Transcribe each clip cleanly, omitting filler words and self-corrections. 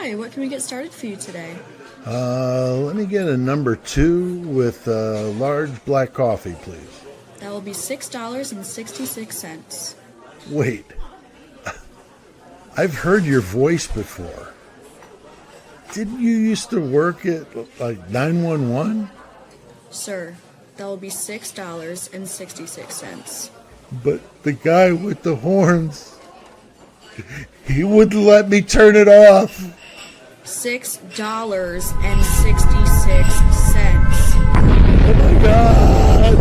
Hi, what can we get started for you today? Let me get a number 2 with large black coffee, please. That will be $6.66. Wait, I've heard your voice before. Didn't you used to work at like 911? Sir, that will be $6.66. But the guy with the horns, he wouldn't let me turn it off. $6.66. Oh my God.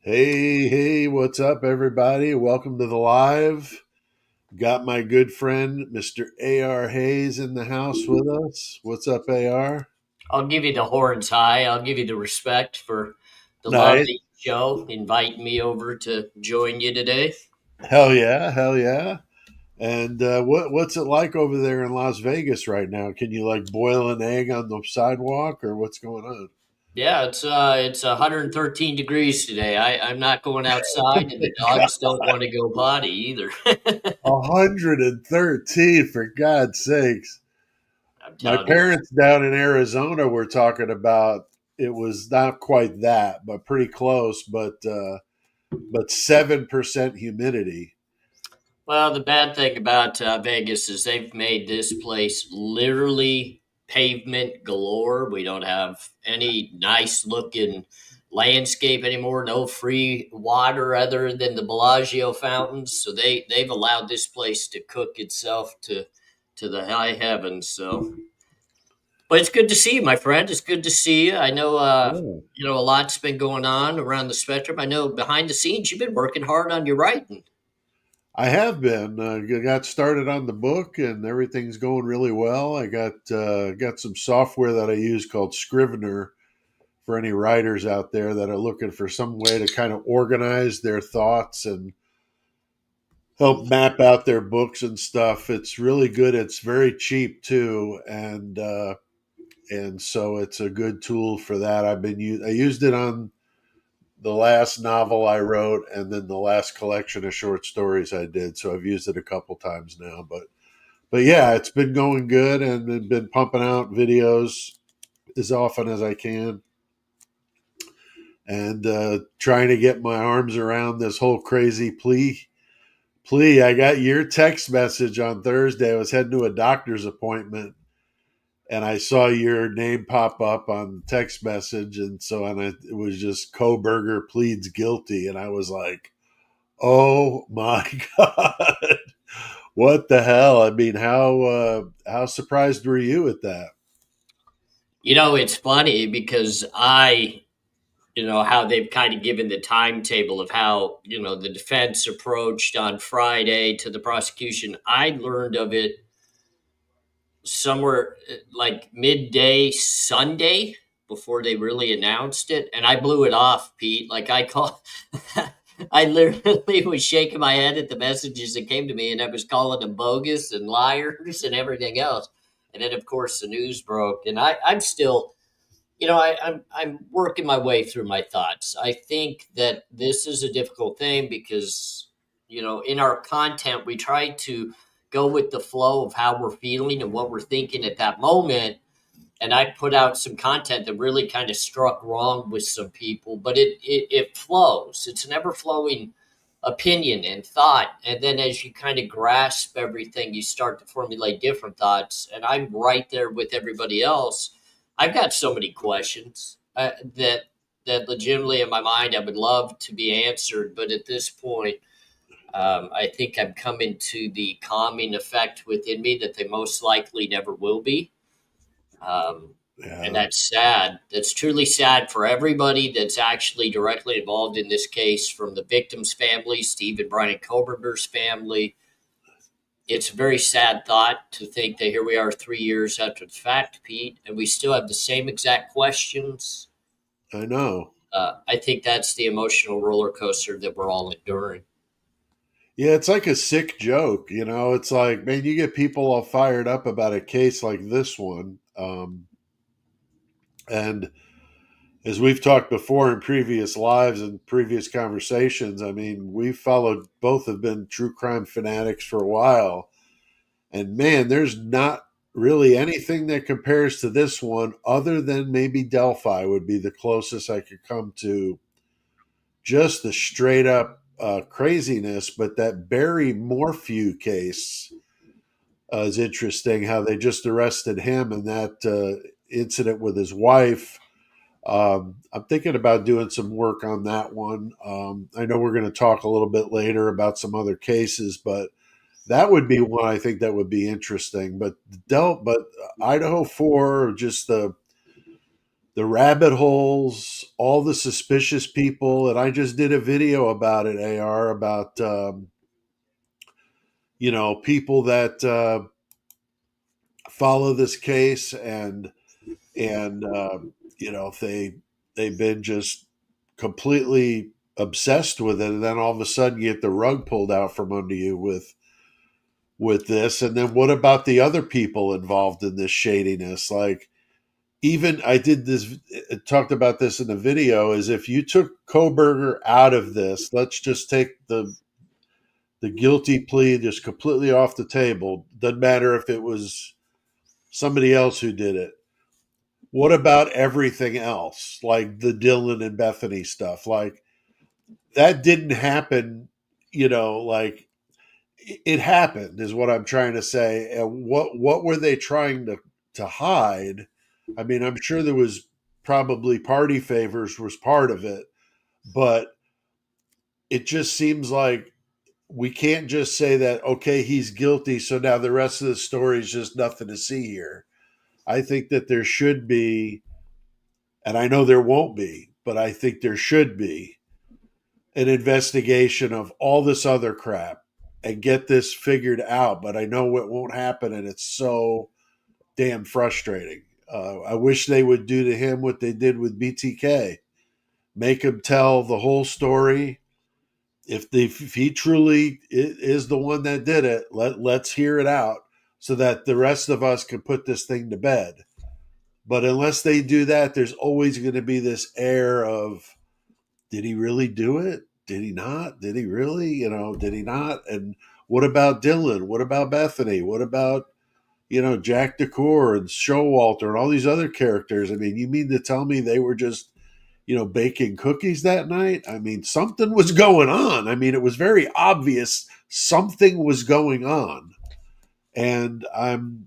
Hey, what's up, everybody? Welcome to the live. Got my good friend, Mr. A.R. Hayes, in the house with us. What's up, A.R.? I'll give you the horns high. I'll give you the respect for the love Nice. that you show, inviting me over to join you today. Hell yeah, hell yeah. And what's it like over there in Las Vegas right now? Can you like boil an egg on the sidewalk, or what's going on? Yeah, it's 113 degrees today. I'm not going outside, and the dogs don't want to go potty either. 113, for God's sakes. I'm My telling you. parents down in Arizona were talking about it was not quite that, but pretty close, but 7% humidity. Well, the bad thing about Vegas is they've made this place literally pavement galore. We don't have any nice looking landscape anymore. No free water other than the Bellagio fountains. So they've allowed this place to cook itself to the high heavens. So, but it's good to see you, my friend. It's good to see you. I know. Yeah. A lot's been going on around the spectrum. I know behind the scenes you've been working hard on your writing. I have been. Got started on the book, and everything's going really well. I got some software that I use called Scrivener for any writers out there that are looking for some way to kind of organize their thoughts and help map out their books and stuff. It's really good. It's very cheap too, and so it's a good tool for that. I used it on the last novel I wrote, and then the last collection of short stories I did. So I've used it a couple times now, but yeah, it's been going good, and I've been pumping out videos as often as I can, and trying to get my arms around this whole crazy plea. I got your text message on Thursday. I was heading to a doctor's appointment, and I saw your name pop up on text message, it was just Kohberger pleads guilty, and I was like, "Oh my God, what the hell?" I mean, how surprised were you at that? It's funny because how they've kind of given the timetable of how, the defense approached on Friday to the prosecution. I learned of it somewhere like midday Sunday before they really announced it. And I blew it off, Pete. Like I call, I literally was shaking my head at the messages that came to me, and I was calling them bogus and liars and everything else. And then, of course, the news broke, and I'm still, I'm working my way through my thoughts. I think that this is a difficult thing because, in our content, we try to go with the flow of how we're feeling and what we're thinking at that moment. And I put out some content that really kind of struck wrong with some people, but it flows. It's an ever flowing opinion and thought. And then as you kind of grasp everything, you start to formulate different thoughts. And I'm right there with everybody else. I've got so many questions that legitimately in my mind I would love to be answered, but at this point, I think I'm coming to the calming effect within me that they most likely never will be. And Yeah, that's sad. That's truly sad for everybody that's actually directly involved in this case, from the victim's family, Steve and Brian Kohberger's family. It's a very sad thought to think that here we are 3 years after the fact, Pete, and we still have the same exact questions. I know. I think that's the emotional roller coaster that we're all enduring. Yeah, it's like a sick joke, you know. It's like, man, you get people all fired up about a case like this one, and as we've talked before in previous lives and previous conversations, I mean, we've followed both have been true crime fanatics for a while, and man, there's not really anything that compares to this one, other than maybe Delphi would be the closest I could come to just the straight up craziness. But that Barry Morphew case is interesting. How they just arrested him and that incident with his wife. I'm thinking about doing some work on that one. I know we're going to talk a little bit later about some other cases, but that would be one I think that would be interesting. But Idaho 4, just the rabbit holes, all the suspicious people, and I just did a video about it, AR, about people that follow this case, and they've been just completely obsessed with it, and then all of a sudden you get the rug pulled out from under you with this. And then what about the other people involved in this shadiness? Like, even I did this, talked about this in the video, is if you took Kohberger out of this, let's just take the guilty plea just completely off the table. Doesn't matter if it was somebody else who did it. What about everything else, like the Dylan and Bethany stuff? Like, that didn't happen, like it happened is what I'm trying to say. And what were they trying to hide? I mean, I'm sure there was probably party favors was part of it, but it just seems like we can't just say that, okay, he's guilty, so now the rest of the story is just nothing to see here. I think that there should be, and I know there won't be, but I think there should be an investigation of all this other crap and get this figured out. But I know it won't happen, and it's so damn frustrating. I wish they would do to him what they did with BTK. Make him tell the whole story. If he truly is the one that did it, let's hear it out so that the rest of us can put this thing to bed. But unless they do that, there's always going to be this air of, did he really do it? Did he not? Did he really? Did he not? And what about Dylan? What about Bethany? What about, Jack DeCour and Showalter and all these other characters? I mean, you mean to tell me they were just, baking cookies that night? I mean, something was going on. I mean, it was very obvious something was going on. And I'm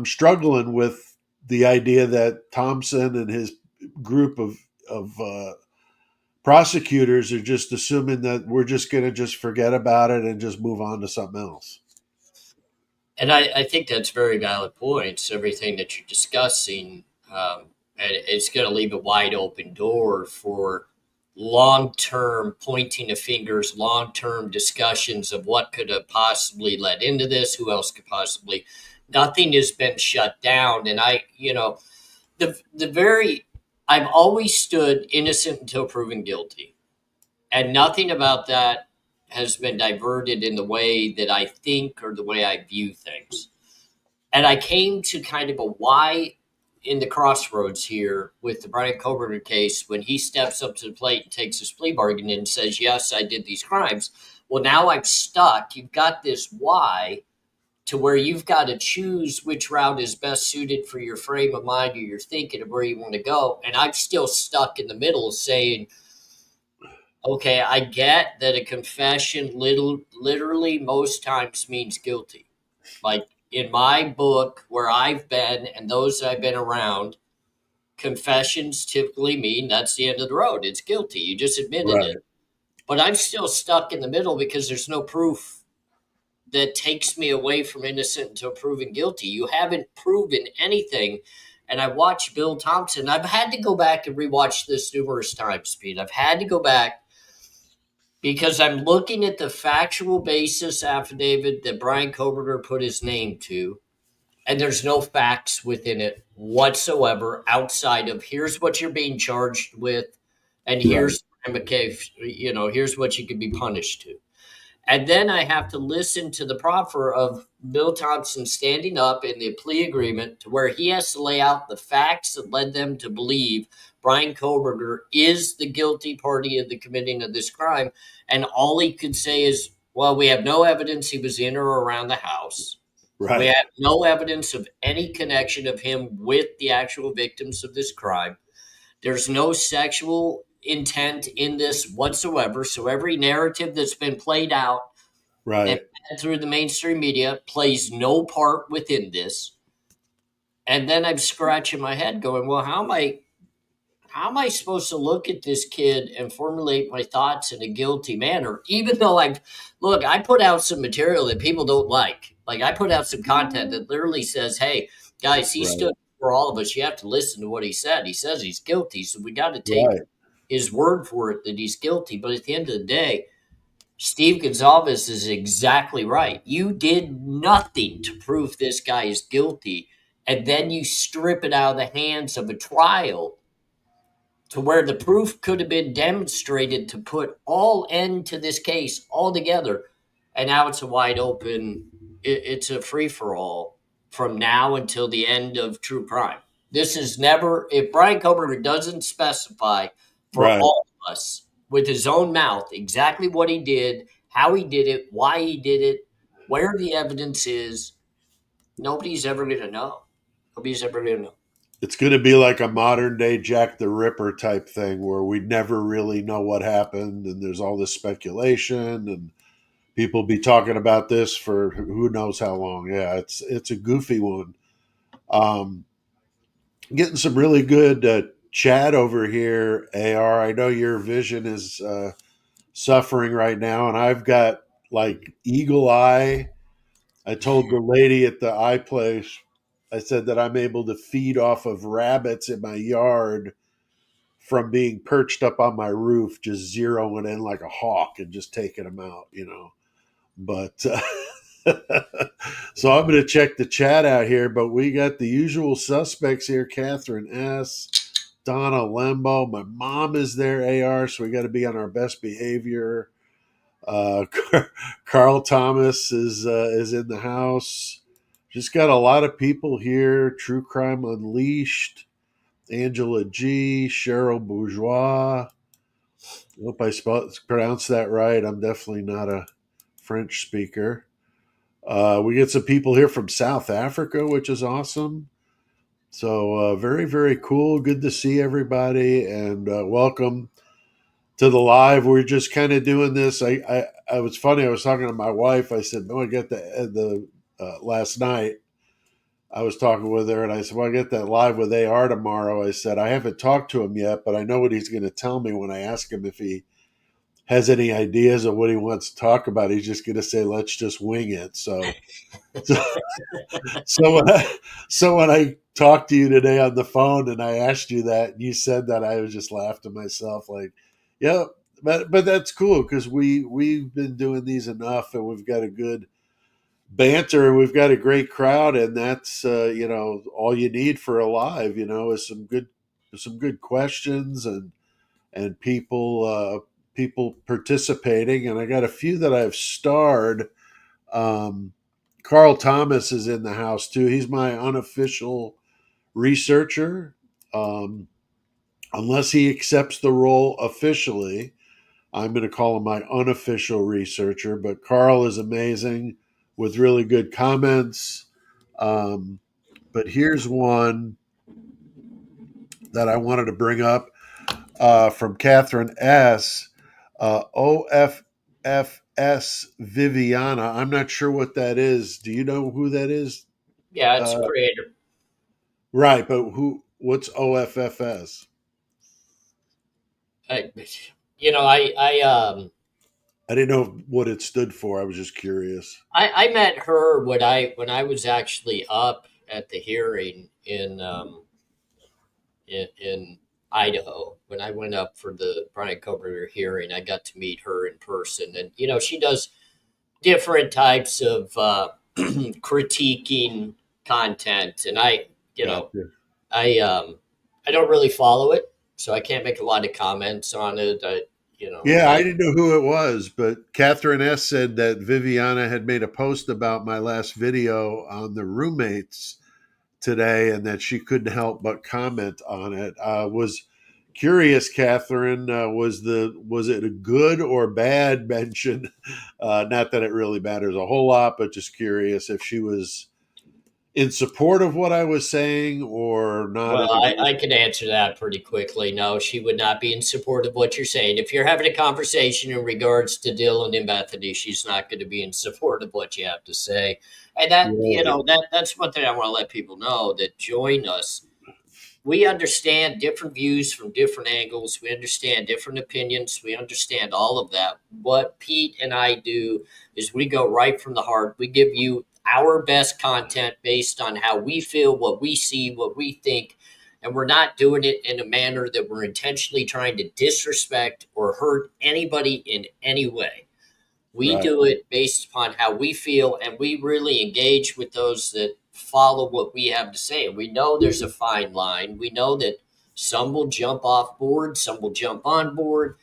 struggling with the idea that Thompson and his group of prosecutors are just assuming that we're just going to just forget about it and just move on to something else. And I think that's very valid points, everything that you're discussing. And it's going to leave a wide open door for long-term pointing of fingers, long-term discussions of what could have possibly led into this, who else could possibly. Nothing has been shut down. And I've always stood innocent until proven guilty. And nothing about that has been diverted in the way that I think or the way I view things. And I came to kind of a why in the crossroads here with the Brian Kohberger case when he steps up to the plate and takes his plea bargain and says, yes, I did these crimes. Well, now I'm stuck. You've got this why to where you've got to choose which route is best suited for your frame of mind or your thinking of where you want to go. And I'm still stuck in the middle saying, okay, I get that a confession literally most times means guilty. Like in my book, where I've been and those that I've been around, confessions typically mean that's the end of the road. It's guilty. You just admitted it. But I'm still stuck in the middle because there's no proof that takes me away from innocent until proven guilty. You haven't proven anything. And I watched Bill Thompson. I've had to go back and rewatch this numerous times, Pete. I've had to go back because I'm looking at the factual basis affidavit that Brian Kohberger put his name to, and there's no facts within it whatsoever outside of here's what you're being charged with, and here's here's what you could be punished to. And then I have to listen to the proffer of Bill Thompson standing up in the plea agreement to where he has to lay out the facts that led them to believe Brian Kohberger is the guilty party of the committing of this crime. And all he could say is, well, we have no evidence he was in or around the house. We Right. have no evidence of any connection of him with the actual victims of this crime. There's no sexual intent in this whatsoever. So every narrative that's been played out and Right. through the mainstream media plays no part within this. And then I'm scratching my head going, well, how am I supposed to look at this kid and formulate my thoughts in a guilty manner, even though I put out some material that people don't like. Like I put out some content that literally says, hey, guys, he Right. stood for all of us. You have to listen to what he said. He says he's guilty. So we got to take Right. his word for it that he's guilty. But at the end of the day, Steve Gonzalez is exactly right. You did nothing to prove this guy is guilty. And then you strip it out of the hands of a trial to where the proof could have been demonstrated to put all end to this case altogether. And now it's a wide open, it's a free for all from now until the end of true crime. This is never, if Brian Kohberger doesn't specify for Right. all of us with his own mouth exactly what he did, how he did it, why he did it, where the evidence is, nobody's ever going to know. Nobody's ever going to know. It's going to be like a modern day Jack the Ripper type thing where we never really know what happened, and there's all this speculation, and people be talking about this for who knows how long. Yeah, it's a goofy one. Um, Getting some really good chat over here, AR. I know your vision is suffering right now, and I've got like eagle eye. I told the lady at the eye place, I said that I'm able to feed off of rabbits in my yard from being perched up on my roof, just zeroing in like a hawk and just taking them out. But so I'm going to check the chat out here. But we got the usual suspects here: Catherine S., Donna Lembo. My mom is there, AR. So we got to be on our best behavior. Uh, Carl Thomas is in the house. Just got a lot of people here. True Crime Unleashed. Angela G. Cheryl Bourgeois. I hope I pronounced that right. I'm definitely not a French speaker. We get some people here from South Africa, which is awesome. So very, very cool. Good to see everybody, and welcome to the live. We're just kind of doing this. I was funny. I was talking to my wife. I said, "No, I got the last night." I was talking with her, and I said, "Well, I get that live with AR tomorrow." I said, "I haven't talked to him yet, but I know what he's going to tell me when I ask him if he has any ideas of what he wants to talk about. He's just going to say, let's just wing it." So, so when I talked to you today on the phone and I asked you that and you said that, I was just laughed to myself like, yeah, but that's cool because we've been doing these enough and we've got a good banter and we've got a great crowd, and that's all you need for a live, is some good questions and people participating, and I got a few that I've starred. Um, Carl Thomas is in the house too. He's my unofficial researcher. Um, Unless he accepts the role officially, I'm going to call him my unofficial researcher. But Carl is amazing with really good comments. Um, but here's one that I wanted to bring up from Catherine S. OFFS Viviana. I'm not sure what that is. Do you know who that is? Yeah, it's a Uh, creator. right, but what's OFFS? I, I didn't know what it stood for. I was just curious. I met her when I was actually up at the hearing in Idaho. When I went up for the Brian Kohberger hearing, I got to meet her in person, and she does different types of critiquing content, and Gotcha. I don't really follow it, so I can't make a lot of comments on it. Yeah, I Like, didn't know who it was, but Catherine S. said that Viviana had made a post about my last video on the roommates today and that she couldn't help but comment on it. Was curious, Catherine, was it a good or bad mention? Not that it really matters a whole lot, but just curious if she was in support of what I was saying or not well, in I agreement. can answer that pretty quickly. No, she would not be in support of what you're saying. If you're having a conversation in regards to Dylan and Bethany, she's not going to be in support of what you have to say. And that, Right, that's one thing I want to let people know that join us. We understand different views from different angles. We understand different opinions. We understand all of that. What Pete and I do is we go right from the heart. We give you our best content based on how we feel, what we see, what we think. And we're not doing it in a manner that we're intentionally trying to disrespect or hurt anybody in any way. We right, do it based upon how we feel, and we really engage with those that follow what we have to say. We know there's a fine line. We know that some will jump off board, some will jump on board.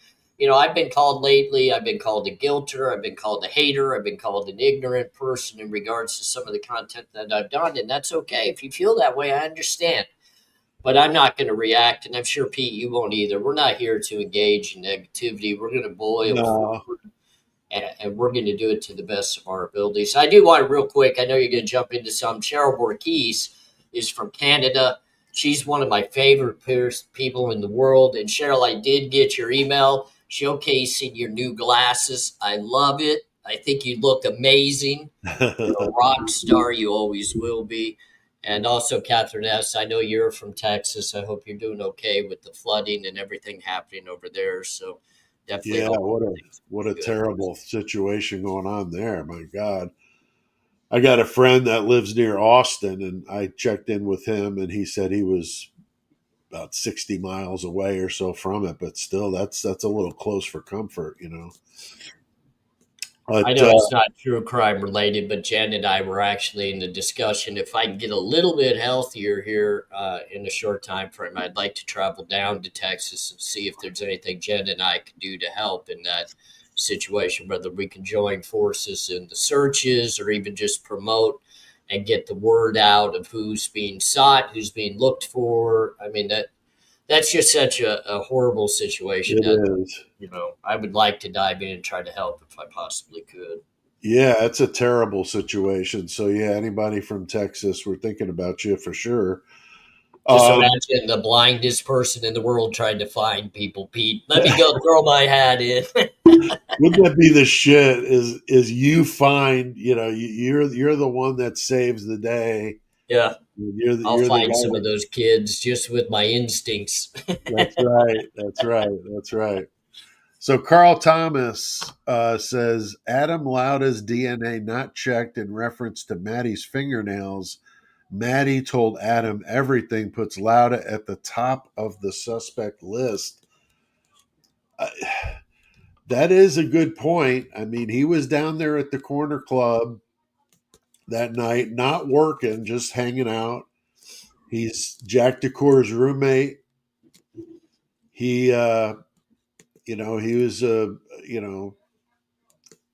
I've been called lately, I've been called a guilter, I've been called a hater, I've been called an ignorant person in regards to some of the content that I've done, and that's okay. If you feel that way, I understand. But I'm not going to react, and I'm sure Pete, you won't either. We're not here to engage in negativity. We're going to boil no, forward and we're going to do it to the best of our abilities. I do want to real quick. I know you're going to jump into some. Cheryl Borges is from Canada. She's one of my favorite people in the world. And Cheryl, I did get your email showcasing your new glasses. I love it. I think you look amazing. You're a rock star. You always will be. And also, Catherine S., I know you're from Texas. I hope you're doing okay with the flooding and everything happening over there. So definitely yeah, hope things what will a be good. terrible situation going on there. My God. I got a friend that lives near Austin, and I checked in with him, and he said he was about 60 miles away or so from it. But still, that's a little close for comfort, you know. I But know it's not true crime related, but Jen and I were actually in the discussion. If I can get a little bit healthier here in a short time frame, I'd like to travel down to Texas and see if there's anything Jen and I can do to help in that situation, whether we can join forces in the searches or even just promote and get the word out of who's being sought, who's being looked for. I mean, that's just such a horrible situation it that is. I would like to dive in and try to help if I possibly could. Yeah, it's a terrible situation. So yeah, anybody from Texas, we're thinking about you for sure. Just Um, imagine the blindest person in the world trying to find people, Pete. Let me go throw my hat in. wouldn't that be the shit? Is you find you're the one that saves the day. Yeah, I'll You're the find guy some that. of those kids just with my instincts. That's right. That's right. That's right. So Carl Thomas says Adam Lauda's DNA not checked in reference to Maddie's fingernails. Maddie told Adam everything puts Lauda at the top of the suspect list. Uh, that is a good point. I mean, he was down there at the corner club that night, not working, just hanging out. He's Jack DeCour's roommate. He, he was,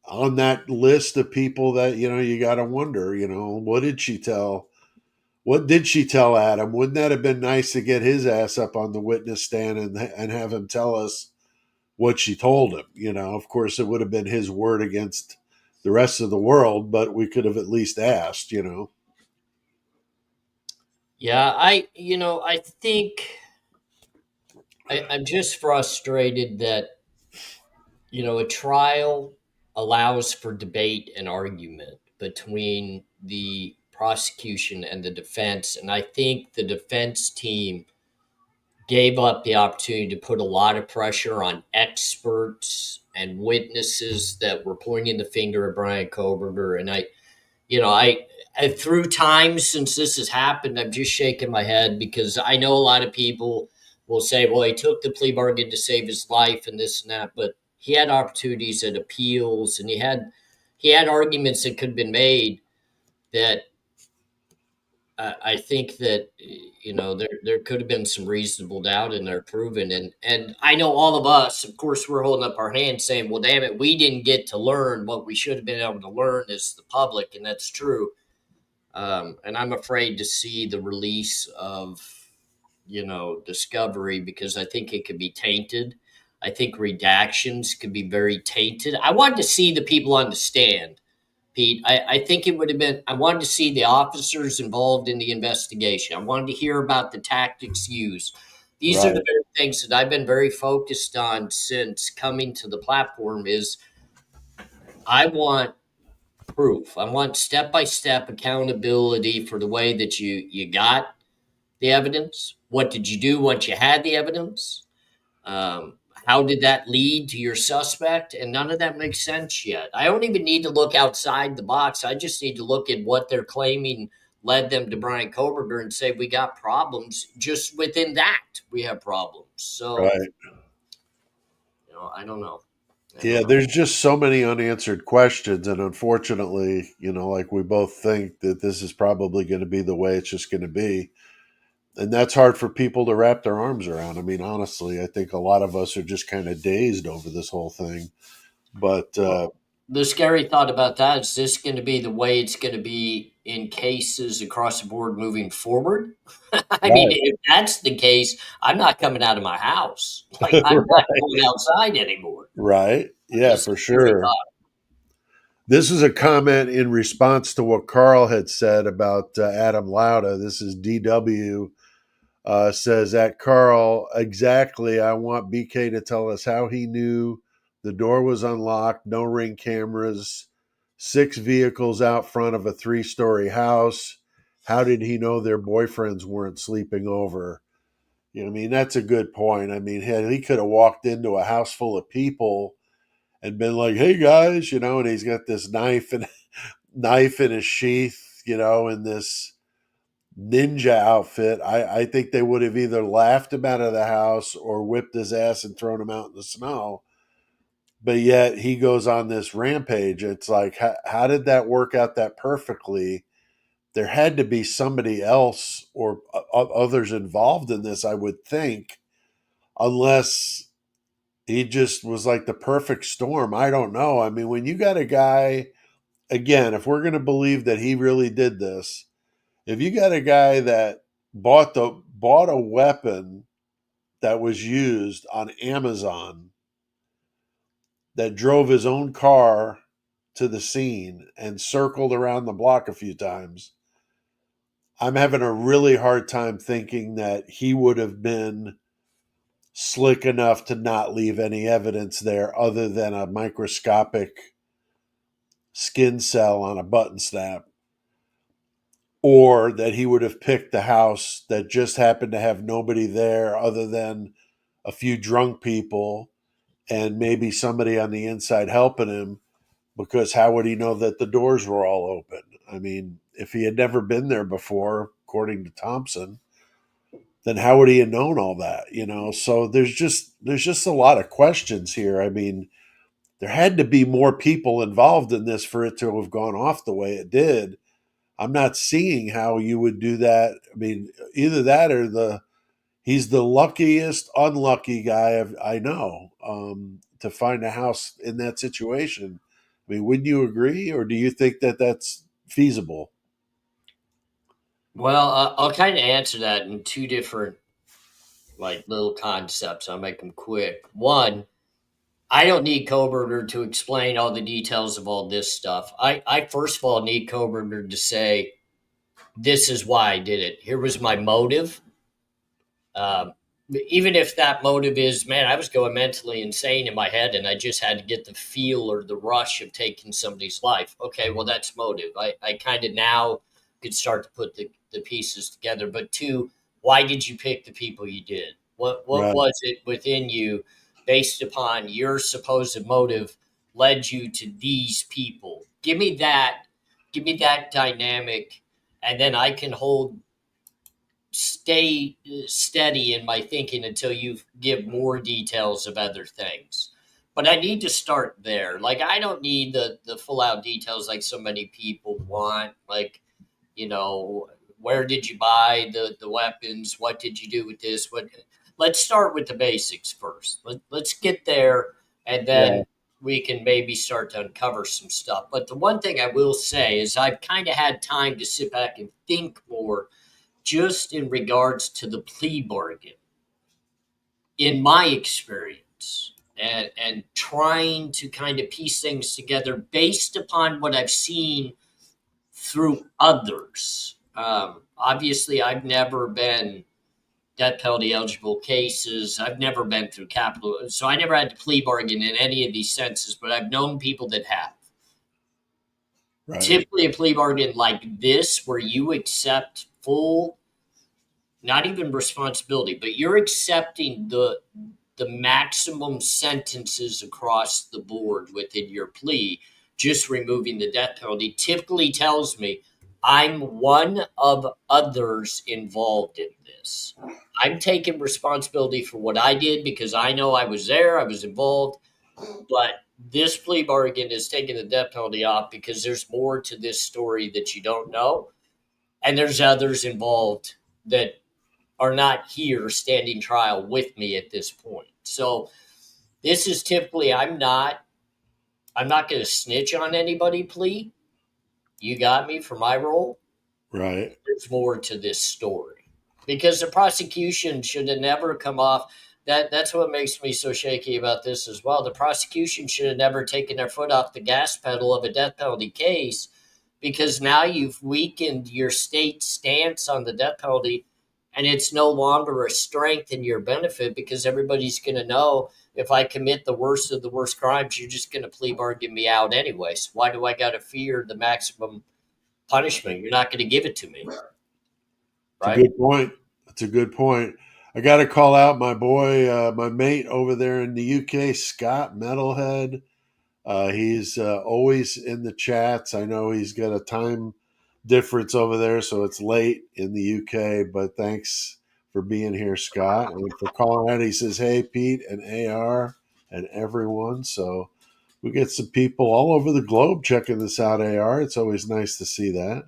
on that list of people that you got to wonder, what did she tell Adam? Wouldn't that have been nice to get his ass up on the witness stand and have him tell us what she told him? Of course it would have been his word against the rest of the world, but we could have at least asked. Yeah, I think I'm just frustrated that, a trial allows for debate and argument between the prosecution and the defense. And I think the defense team gave up the opportunity to put a lot of pressure on experts and witnesses that were pointing the finger at Brian Kohberger. And you know, I through time since this has happened, I'm just shaking my head because I know a lot of people will say, well, he took the plea bargain to save his life and this and that, but he had opportunities at appeals and he had arguments that could have been made that I think that there could have been some reasonable doubt in their proven, and I know all of us, of course, we're holding up our hands saying, "Well, damn it, we didn't get to learn what we should have been able to learn as the public," and that's true. And I'm afraid to see the release of discovery because I think it could be tainted. I think redactions could be very tainted. I wanted to see the people on the stand, Pete. I think it would have been, I wanted to see the officers involved in the investigation. I wanted to hear about the tactics used. These are Right. the very things that I've been very focused on since coming to the platform is I want proof. I want step-by-step accountability for the way that you got the evidence. What did you do once you had the evidence? Um, how did that lead to your suspect? And none of that makes sense yet. I don't even need to look outside the box. I just need to look at what they're claiming led them to Brian Kohberger and say we got problems. Just within that, we have problems. So, Right. I don't know. I Yeah, don't know. there's just so many unanswered questions, and unfortunately, like we both think that this is probably going to be the way it's just going to be, and that's hard for people to wrap their arms around. I mean, honestly, I think a lot of us are just kind of dazed over this whole thing. But Well, the scary thought about that is this going to be the way it's going to be in cases across the board moving forward? I mean, right, if that's the case, I'm not coming out of my house. Like, I'm not going outside anymore. right, yeah, Just for a scary sure. thought. This is a comment in response to what Carl had said about Adam Lauda. This is DW. Says at Carl, exactly. I want BK to tell us how he knew the door was unlocked, no ring cameras, 6 vehicles out front of a 3-story house. How did he know their boyfriends weren't sleeping over? I mean, that's a good point. I mean, he could have walked into a house full of people and been like, "Hey guys," and he's got this knife in his sheath, in this ninja outfit. I think they would have either laughed him out of the house or whipped his ass and thrown him out in the snow. But yet he goes on this rampage. It's like, how did that work out that perfectly? There had to be somebody else or others involved in this, I would think, unless he just was like the perfect storm. I don't know. I mean, when you got a guy, again, if we're going to believe that he really did this, if you got a guy that bought a weapon that was used on Amazon, that drove his own car to the scene and circled around the block a few times, I'm having a really hard time thinking that he would have been slick enough to not leave any evidence there other than a microscopic skin cell on a button snap, or that he would have picked the house that just happened to have nobody there other than a few drunk people and maybe somebody on the inside helping him, because how would he know that the doors were all open? I mean, if he had never been there before, according to Thompson, then how would he have known all that? So there's just a lot of questions here. I mean, there had to be more people involved in this for it to have gone off the way it did. I'm not seeing how you would do that. I mean, either that or he's the luckiest unlucky guy I know, to find a house in that situation. I mean, wouldn't you agree, or do you think that that's feasible? Well, I'll kind of answer that in two different, like, little concepts. I'll make them quick. One, I don't need Kohberger to explain all the details of all this stuff. I first of all need Kohberger to say, this is why I did it. Here was my motive. Um, Even if that motive is, man, I was going mentally insane in my head and I just had to get the feel or the rush of taking somebody's life. Okay, well, that's motive. I kind of now could start to put the pieces together. But two, why did you pick the people you did? What Right, was it within you based upon your supposed motive led you to these people? Give me that dynamic, and then I can stay steady in my thinking until you give more details of other things. But I need to start there. Like, I don't need the full out details like so many people want. Like, you know, where did you buy the weapons? What did you do with this? Let's start with the basics first. Let's get there, and Yeah. then we can maybe start to uncover some stuff. But the one thing I will say is I've kind of had time to sit back and think more just in regards to the plea bargain in my experience, and trying to kind of piece things together based upon what I've seen through others. Obviously, I've never been death penalty eligible cases. I've never been through capital, so I never had to plea bargain in any of these senses. But I've known people that have. Right. Typically, a plea bargain like this, where you accept full, not even responsibility, but you're accepting the maximum sentences across the board within your plea, just removing the death penalty, typically tells me I'm one of others involved in this. I'm taking responsibility for what I did because I know I was there, I was involved, but this plea bargain is taking the death penalty off because there's more to this story that you don't know. And there's others involved that are not here standing trial with me at this point. So this is typically I'm not going to snitch on anybody plea. You got me for my role. Right. There's more to this story because the prosecution should have never come off. That's what makes me so shaky about this as well. The prosecution should have never taken their foot off the gas pedal of a death penalty case, because now you've weakened your state's stance on the death penalty, and it's no longer a strength in your benefit because everybody's going to know if I commit the worst of the worst crimes, you're just going to plea bargain me out anyways. Why do I got to fear the maximum punishment? You're not going to give it to me, It's a right? good point. That's a good point. I got to call out my boy, my mate over there in the UK, Scott Metalhead. He's always in the chats. I know he's got a time difference over there, so it's late in the UK. But thanks for being here, Scott, and for calling out. He says, "Hey, Pete and AR and everyone." So we get some people all over the globe checking this out. AR, it's always nice to see that.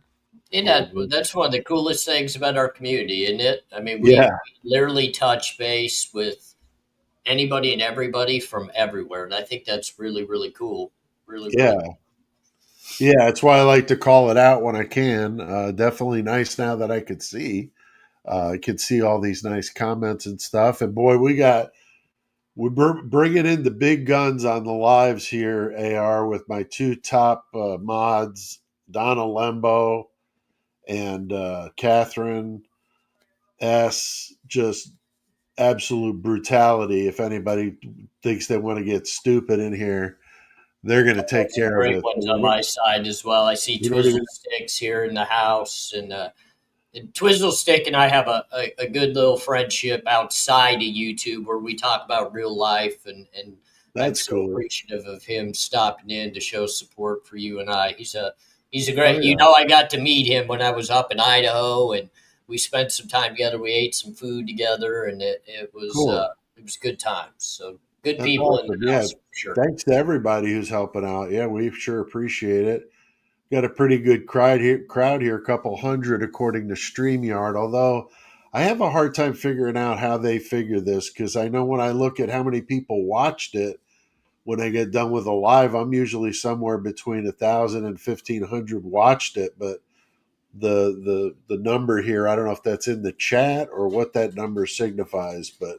And Always. that's one of the coolest things about our community, isn't it? I mean, we Yeah, literally touch base with anybody and everybody from everywhere, and I think that's really, really cool. Really, really yeah. Yeah, that's why I like to call it out when I can. Definitely nice now that I could see. I could see all these nice comments and stuff. And boy, we're bringing in the big guns on the lives here. AR with my two top mods, Donna Lembo and Catherine S. Just absolute brutality. If anybody thinks they want to get stupid in here, they're going to take some care of great it. ones on my side as well. I see We don't Twizzle even. Sticks here in the house, and Twizzle Stick and I have a good little friendship outside of YouTube where we talk about real life, and I'm That's so cool. appreciative of him stopping in to show support for you and I. He's a Oh great. yeah. I got to meet him when I was up in Idaho, and we spent some time together. We ate some food together, and Cool. it was good times. So good That's people in the awesome. Yeah. house for sure. Thanks to everybody who's helping out. Yeah, we sure appreciate it. Got a pretty good crowd here, a couple hundred according to StreamYard. Although I have a hard time figuring out how they figure this, because I know when I look at how many people watched it when I get done with a live, I'm usually somewhere between 1,000 and 1,500 watched it. But the number here, I don't know if that's in the chat or what that number signifies, but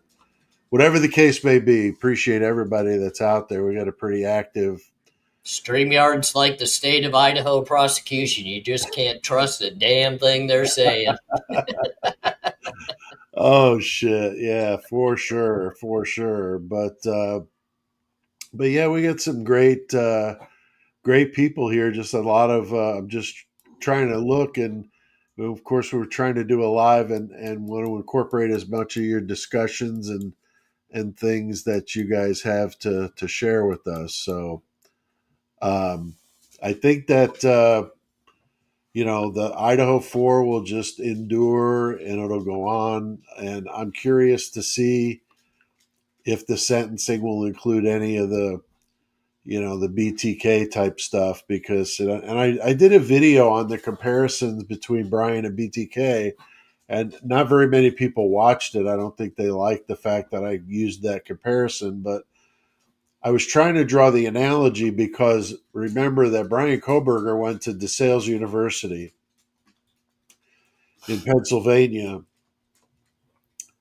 whatever the case may be, appreciate everybody that's out there. We got a pretty active. StreamYard's like the state of Idaho prosecution. You just can't trust a damn thing they're saying. Oh shit, yeah, for sure, for sure. But yeah, we got some great people here. Just a lot of I'm just trying to look, and of course we're trying to do a live and want to incorporate as much of your discussions and things that you guys have to share with us. So um, I think that the Idaho 4 will just endure and it'll go on. And I'm curious to see if the sentencing will include any of the the BTK type stuff, because I did a video on the comparisons between Brian and BTK, and not very many people watched it. I don't think they liked the fact that I used that comparison, but I was trying to draw the analogy because remember that Brian Kohberger went to DeSales University in Pennsylvania,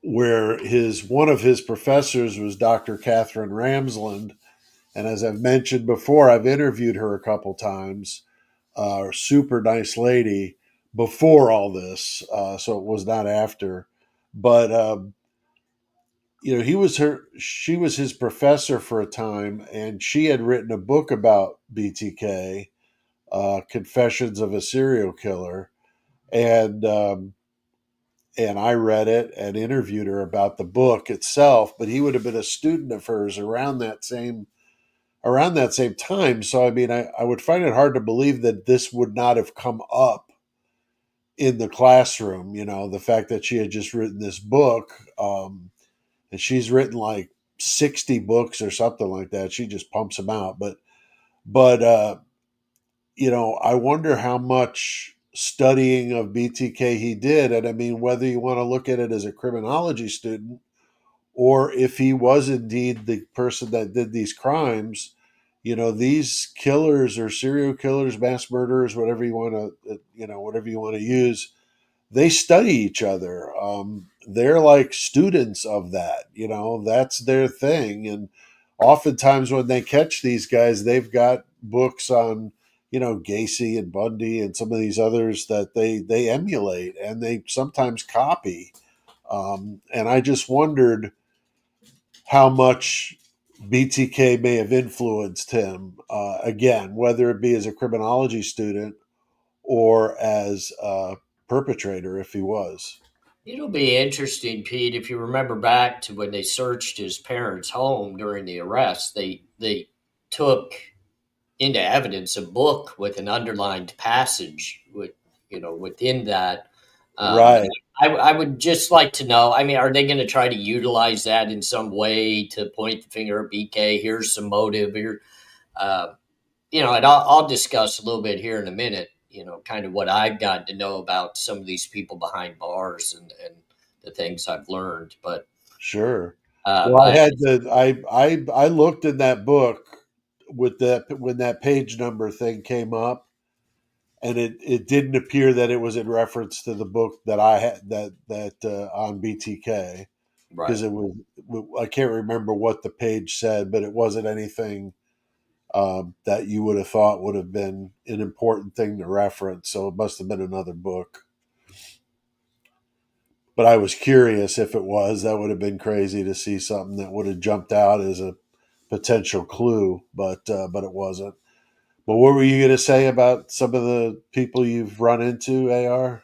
where his one of his professors was Dr. Catherine Ramsland. And as I've mentioned before, I've interviewed her a couple times. Super nice lady before all this, so it was not after. But she was his professor for a time, and she had written a book about BTK, Confessions of a Serial Killer, and and I read it and interviewed her about the book itself. But he would have been a student of hers around that same time. So I mean, I would find it hard to believe that this would not have come up in the classroom. The fact that she had just written this book, and she's written like 60 books or something like that. She just pumps them out. But I wonder how much studying of BTK he did. And I mean, whether you want to look at it as a criminology student or if he was indeed the person that did these crimes, these killers or serial killers, mass murderers, whatever you want to use, they study each other. They're like students of that. That's their thing. And oftentimes when they catch these guys, they've got books on, Gacy and Bundy and some of these others that they emulate and they sometimes copy. And I just wondered how much BTK may have influenced him, again, whether it be as a criminology student or as a perpetrator, if he was. It'll be interesting, Pete, if you remember back to when they searched his parents' home during the arrest. They took into evidence a book with an underlined passage within that. Right. I would just like to know. I mean, are they going to try to utilize that in some way to point the finger at BK? Here's some motive here, uh, and I'll discuss a little bit here in a minute. Kind of what I've gotten to know about some of these people behind bars and the things I've learned. But Sure. uh, Well, I my had to. I looked in that book with that when that page number thing came up, and it didn't appear that it was in reference to the book that I had that on BTK, right. because it was, I can't remember what the page said, but it wasn't anything that you would have thought would have been an important thing to reference. So it must have been another book. But I was curious if it was. That would have been crazy to see something that would have jumped out as a potential clue, but it wasn't. But what were you going to say about some of the people you've run into, AR?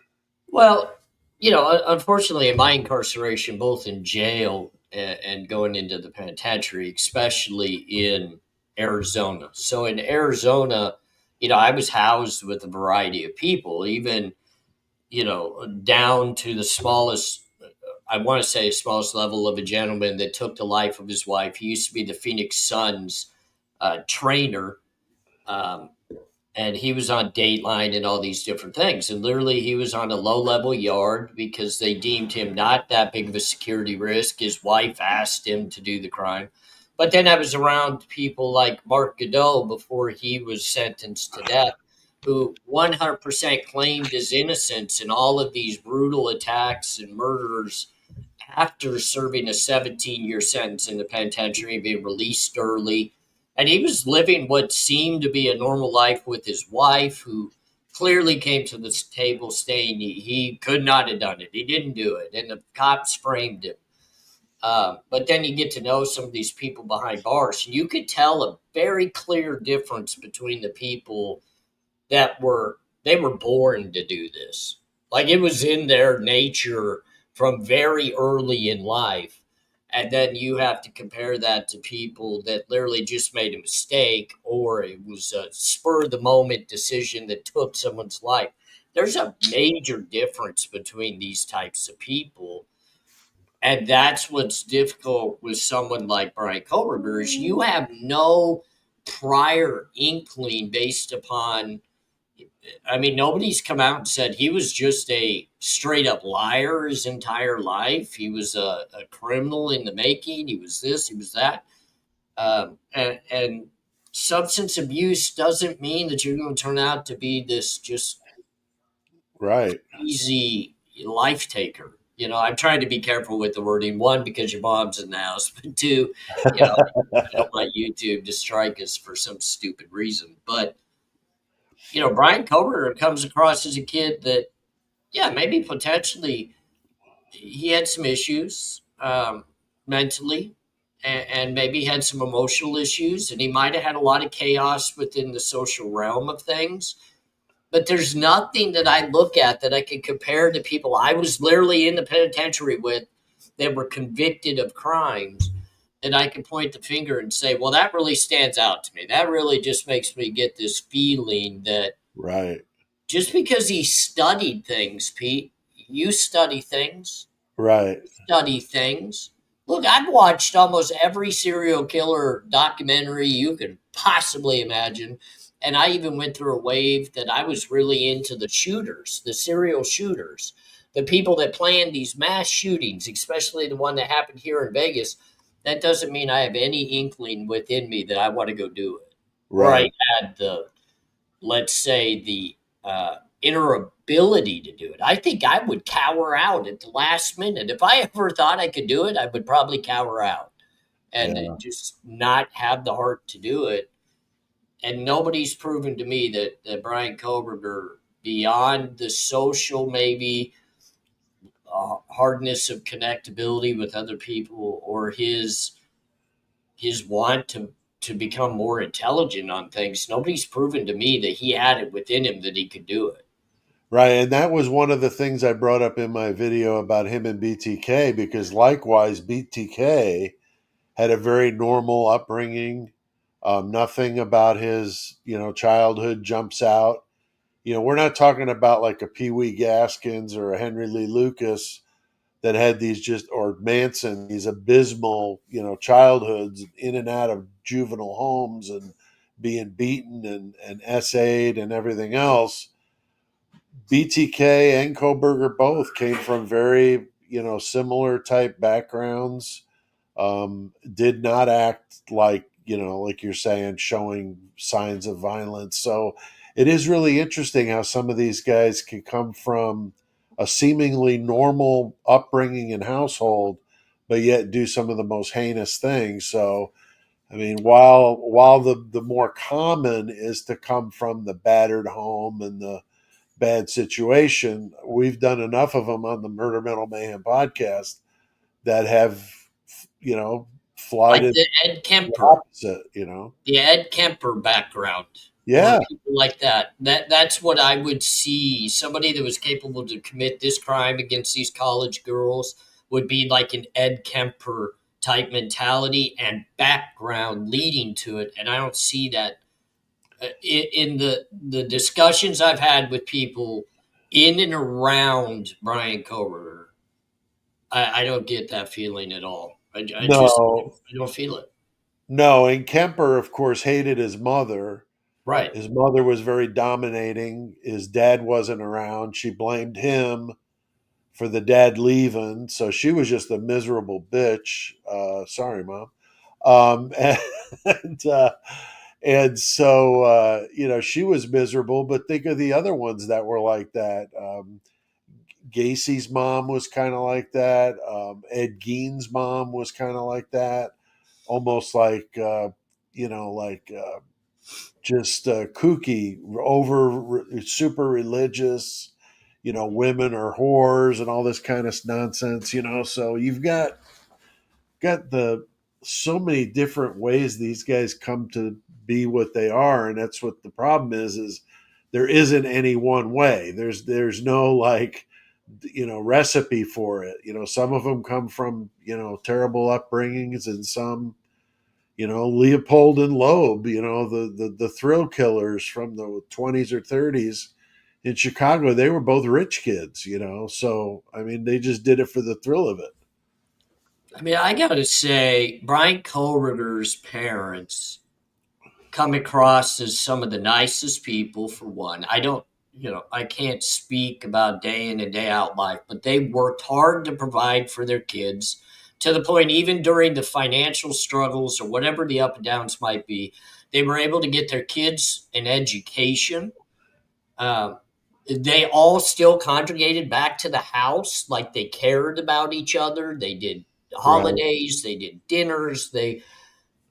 Well, unfortunately, in my incarceration, both in jail and going into the penitentiary, especially in Arizona. So in Arizona, I was housed with a variety of people, even, down to the smallest, I want to say, smallest level of a gentleman that took the life of his wife. He used to be the Phoenix Suns trainer. Um, and he was on Dateline and all these different things. And literally, he was on a low level yard because they deemed him not that big of a security risk. His wife asked him to do the crime. But then I was around people like Mark Godot before he was sentenced to death, who 100% claimed his innocence in all of these brutal attacks and murders after serving a 17-year sentence in the penitentiary, being released early. And he was living what seemed to be a normal life with his wife, who clearly came to the table saying he could not have done it. He didn't do it. And the cops framed him. But then you get to know some of these people behind bars. And you could tell a very clear difference between the people they were born to do this. Like it was in their nature from very early in life. And then you have to compare that to people that literally just made a mistake or it was a spur of the moment decision that took someone's life. There's a major difference between these types of people. And that's what's difficult with someone like Brian Kohberger is you have no prior inkling based upon, I mean, nobody's come out and said he was just a straight up liar his entire life. He was a criminal in the making. He was this, he was that. And substance abuse doesn't mean that you're going to turn out to be this just Right. easy life taker. I'm trying to be careful with the wording. One, because your mom's in the house, but two, I don't want YouTube to strike us for some stupid reason. But Brian Kohberger comes across as a kid that, yeah, maybe potentially he had some issues mentally, and maybe had some emotional issues, and he might have had a lot of chaos within the social realm of things. But there's nothing that I look at that I can compare to people I was literally in the penitentiary with that were convicted of crimes, that I can point the finger and say, well, that really stands out to me. That really just makes me get this feeling that Right. just because he studied things, Pete, you study things, Right. study things. Look, I've watched almost every serial killer documentary you could possibly imagine. And I even went through a wave that I was really into the shooters, the serial shooters, the people that planned these mass shootings, especially the one that happened here in Vegas. That doesn't mean I have any inkling within me that I want to go do it, or I Right. had the, let's say, the inner ability to do it. I think I would cower out at the last minute. If I ever thought I could do it, I would probably cower out and Yeah. just not have the heart to do it. And nobody's proven to me that Brian Kohberger, beyond the social, maybe hardness of connectability with other people, or his want to become more intelligent on things, nobody's proven to me that he had it within him that he could do it. Right. And that was one of the things I brought up in my video about him and BTK, because likewise, BTK had a very normal upbringing. Nothing about his, childhood jumps out. We're not talking about like a Pee Wee Gaskins or a Henry Lee Lucas that had these or Manson, these abysmal, childhoods in and out of juvenile homes and being beaten and essayed and everything else. BTK and Kohberger both came from very, similar type backgrounds. Did not act like, like you're saying, showing signs of violence. So it is really interesting how some of these guys can come from a seemingly normal upbringing and household, but yet do some of the most heinous things. So, I mean, while the more common is to come from the battered home and the bad situation, we've done enough of them on the Murder Metal Mayhem podcast that have, you know, Like flighted the Ed the Kemper, opposite. the Ed Kemper background, or Yeah, people like that. That's what I would see. Somebody that was capable to commit this crime against these college girls would be like an Ed Kemper type mentality and background leading to it. And I don't see that in the discussions I've had with people in and around Brian Kohberger. I don't get that feeling at all. I just no, I don't feel it. no. And Kemper, of course, hated his mother. Right. His mother was very dominating. His dad wasn't around. She blamed him for the dad leaving. So she was just a miserable bitch. Sorry, mom. And she was miserable. But think of the other ones that were like that. Gacy's mom was kind of like that. Ed Gein's mom was kind of like that. Almost like just kooky, super religious. Women are whores and all this kind of nonsense. So you've got the so many different ways these guys come to be what they are, and that's what the problem is there isn't any one way. There's no like recipe for it. Some of them come from terrible upbringings, and some Leopold and Loeb, the thrill killers from the 20s or 30s in Chicago, they were both rich kids, so I mean they just did it for the thrill of it. I mean, I got to say, Brian Kohberger's parents come across as some of the nicest people, for one. I can't speak about day in and day out life, but they worked hard to provide for their kids to the point, even during the financial struggles or whatever the up and downs might be, they were able to get their kids an education. Um, they all still congregated back to the house, like they cared about each other. They did Right. holidays, they did dinners,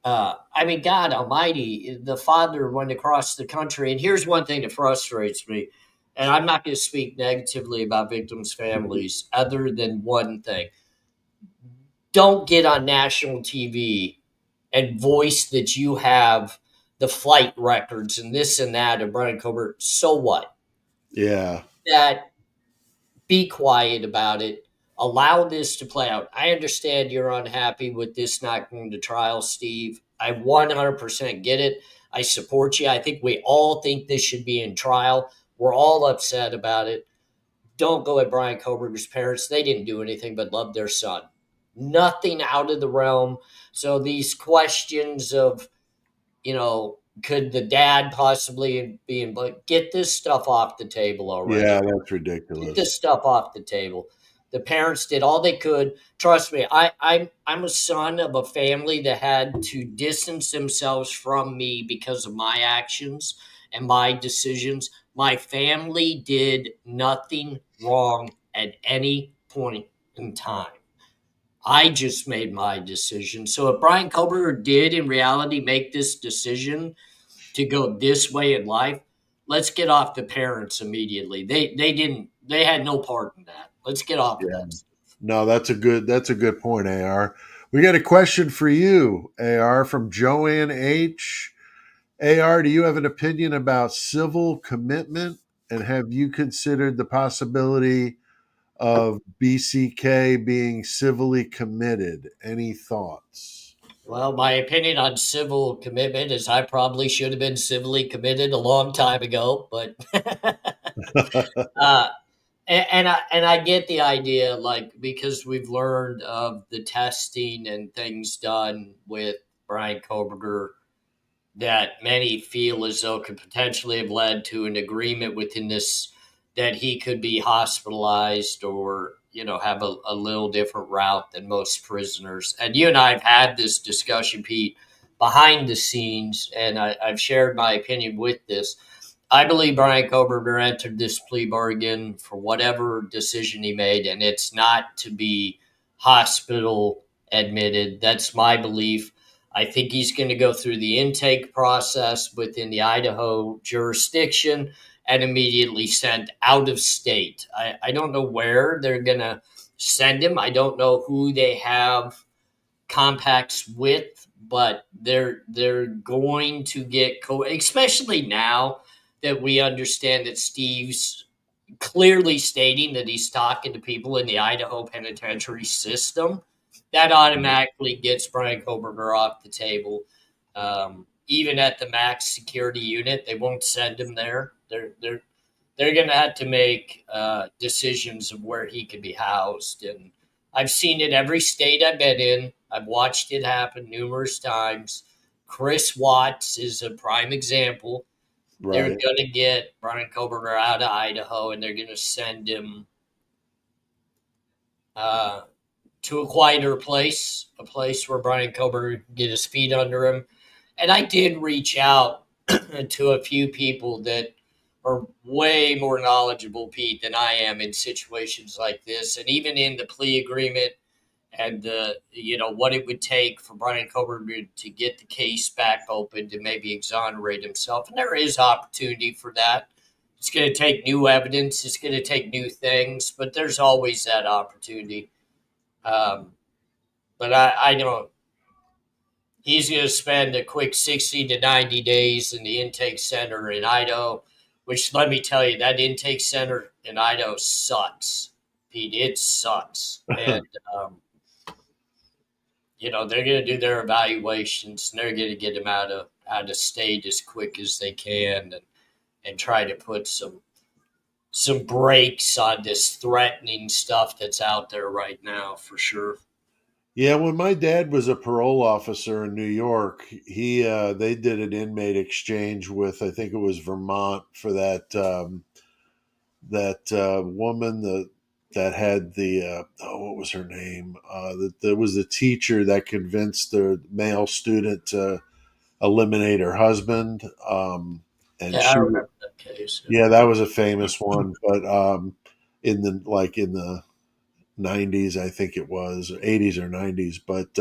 I mean, God Almighty, the father went across the country. And here's one thing that frustrates me. And I'm not going to speak negatively about victims' families, other than one thing. Don't get on national TV and voice that you have the flight records and this and that of Brian Kohberger. So what? Yeah. That Be quiet about it. Allow this to play out. I understand you're unhappy with this not going to trial, Steve. I 100% get it. I support you. I think we all think this should be in trial. We're all upset about it. Don't go at Brian Kohberger's parents. They didn't do anything but love their son. Nothing out of the realm. So these questions of, could the dad possibly be in, but get this stuff off the table already. Yeah, that's Get ridiculous. this stuff off the table. The parents did all they could. Trust me, I'm a son of a family that had to distance themselves from me because of my actions and my decisions. My family did nothing wrong at any point in time. I just made my decision. So if Brian Kohberger did in reality make this decision to go this way in life, let's get off the parents immediately. They had no part in that. Let's get off of Yeah. that. No, that's a good point, AR. We got a question for you, AR, from Joanne H. AR, do you have an opinion about civil commitment? And have you considered the possibility of BCK being civilly committed? Any thoughts? Well, my opinion on civil commitment is I probably should have been civilly committed a long time ago, but uh, and I get the idea, like, because we've learned of the testing and things done with Brian Kohberger that many feel as though could potentially have led to an agreement within this, that he could be hospitalized or have a little different route than most prisoners. And you and I have had this discussion, Pete, behind the scenes, and I've shared my opinion with this. I believe Brian Kohberger entered this plea bargain for whatever decision he made, and it's not to be hospital admitted. That's my belief. I think he's going to go through the intake process within the Idaho jurisdiction and immediately sent out of state. I don't know where they're going to send him. I don't know who they have compacts with, but they're going to get especially now that we understand that Steve's clearly stating that he's talking to people in the Idaho penitentiary system. That automatically gets Brian Kohberger off the table. Even at the max security unit, they won't send him there. They're going to have to make decisions of where he could be housed. And I've seen it every state I've been in. I've watched it happen numerous times. Chris Watts is a prime example. They're Right. going to get Brian Kohberger out of Idaho, and they're going to send him uh, to a quieter place, a place where Brian Kohberger can get his feet under him. And I did reach out to a few people that are way more knowledgeable, Pete, than I am in situations like this. And even in the plea agreement and what it would take for Brian Kohberger to get the case back open to maybe exonerate himself. And there is opportunity for that. It's going to take new evidence. It's going to take new things, but there's always that opportunity. Um, but I don't. He's going to spend a quick 60 to 90 days in the intake center in Idaho, which, let me tell you, that intake center in Idaho sucks, Pete. It sucks. And, they're going to do their evaluations, and they're going to get him out of state as quick as they can, and try to put some brakes on this threatening stuff that's out there right now, for sure. Yeah, when my dad was a parole officer in New York, he they did an inmate exchange with, I think it was Vermont, for that woman that had the what was her name? That there was the teacher that convinced the male student to eliminate her husband. And Yeah, I she, remember that case. yeah, that was a famous one. But in the 90s, I think it was, or 80s or 90s. But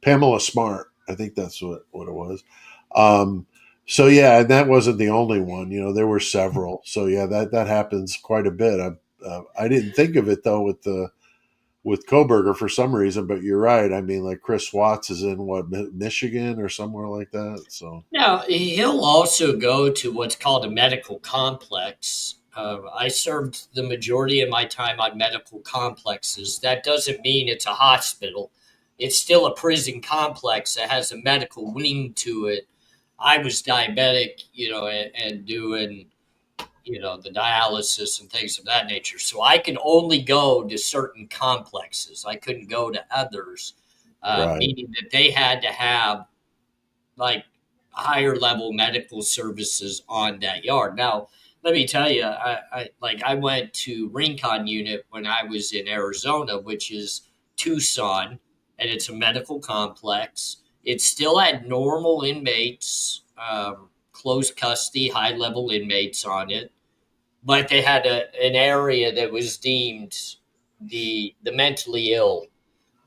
Pamela Smart, I think that's what it was. Um, so yeah, and that wasn't the only one. There were several. So yeah, that happens quite a bit. I didn't think of it though with Kohberger for some reason, but you're right. I mean, like Chris Watts is in what, Michigan or somewhere like that. So Now, he'll also go to what's called a medical complex. I served the majority of my time on medical complexes. That doesn't mean it's a hospital. It's still a prison complex that has a medical wing to it. I was diabetic, and doing, the dialysis and things of that nature. So I could only go to certain complexes. I couldn't go to others, right. meaning that they had to have like higher level medical services on that yard. Now, let me tell you, I went to Rincon Unit when I was in Arizona, which is Tucson, and it's a medical complex. It still had normal inmates, close custody, high level inmates on it, but they had an area that was deemed the mentally ill,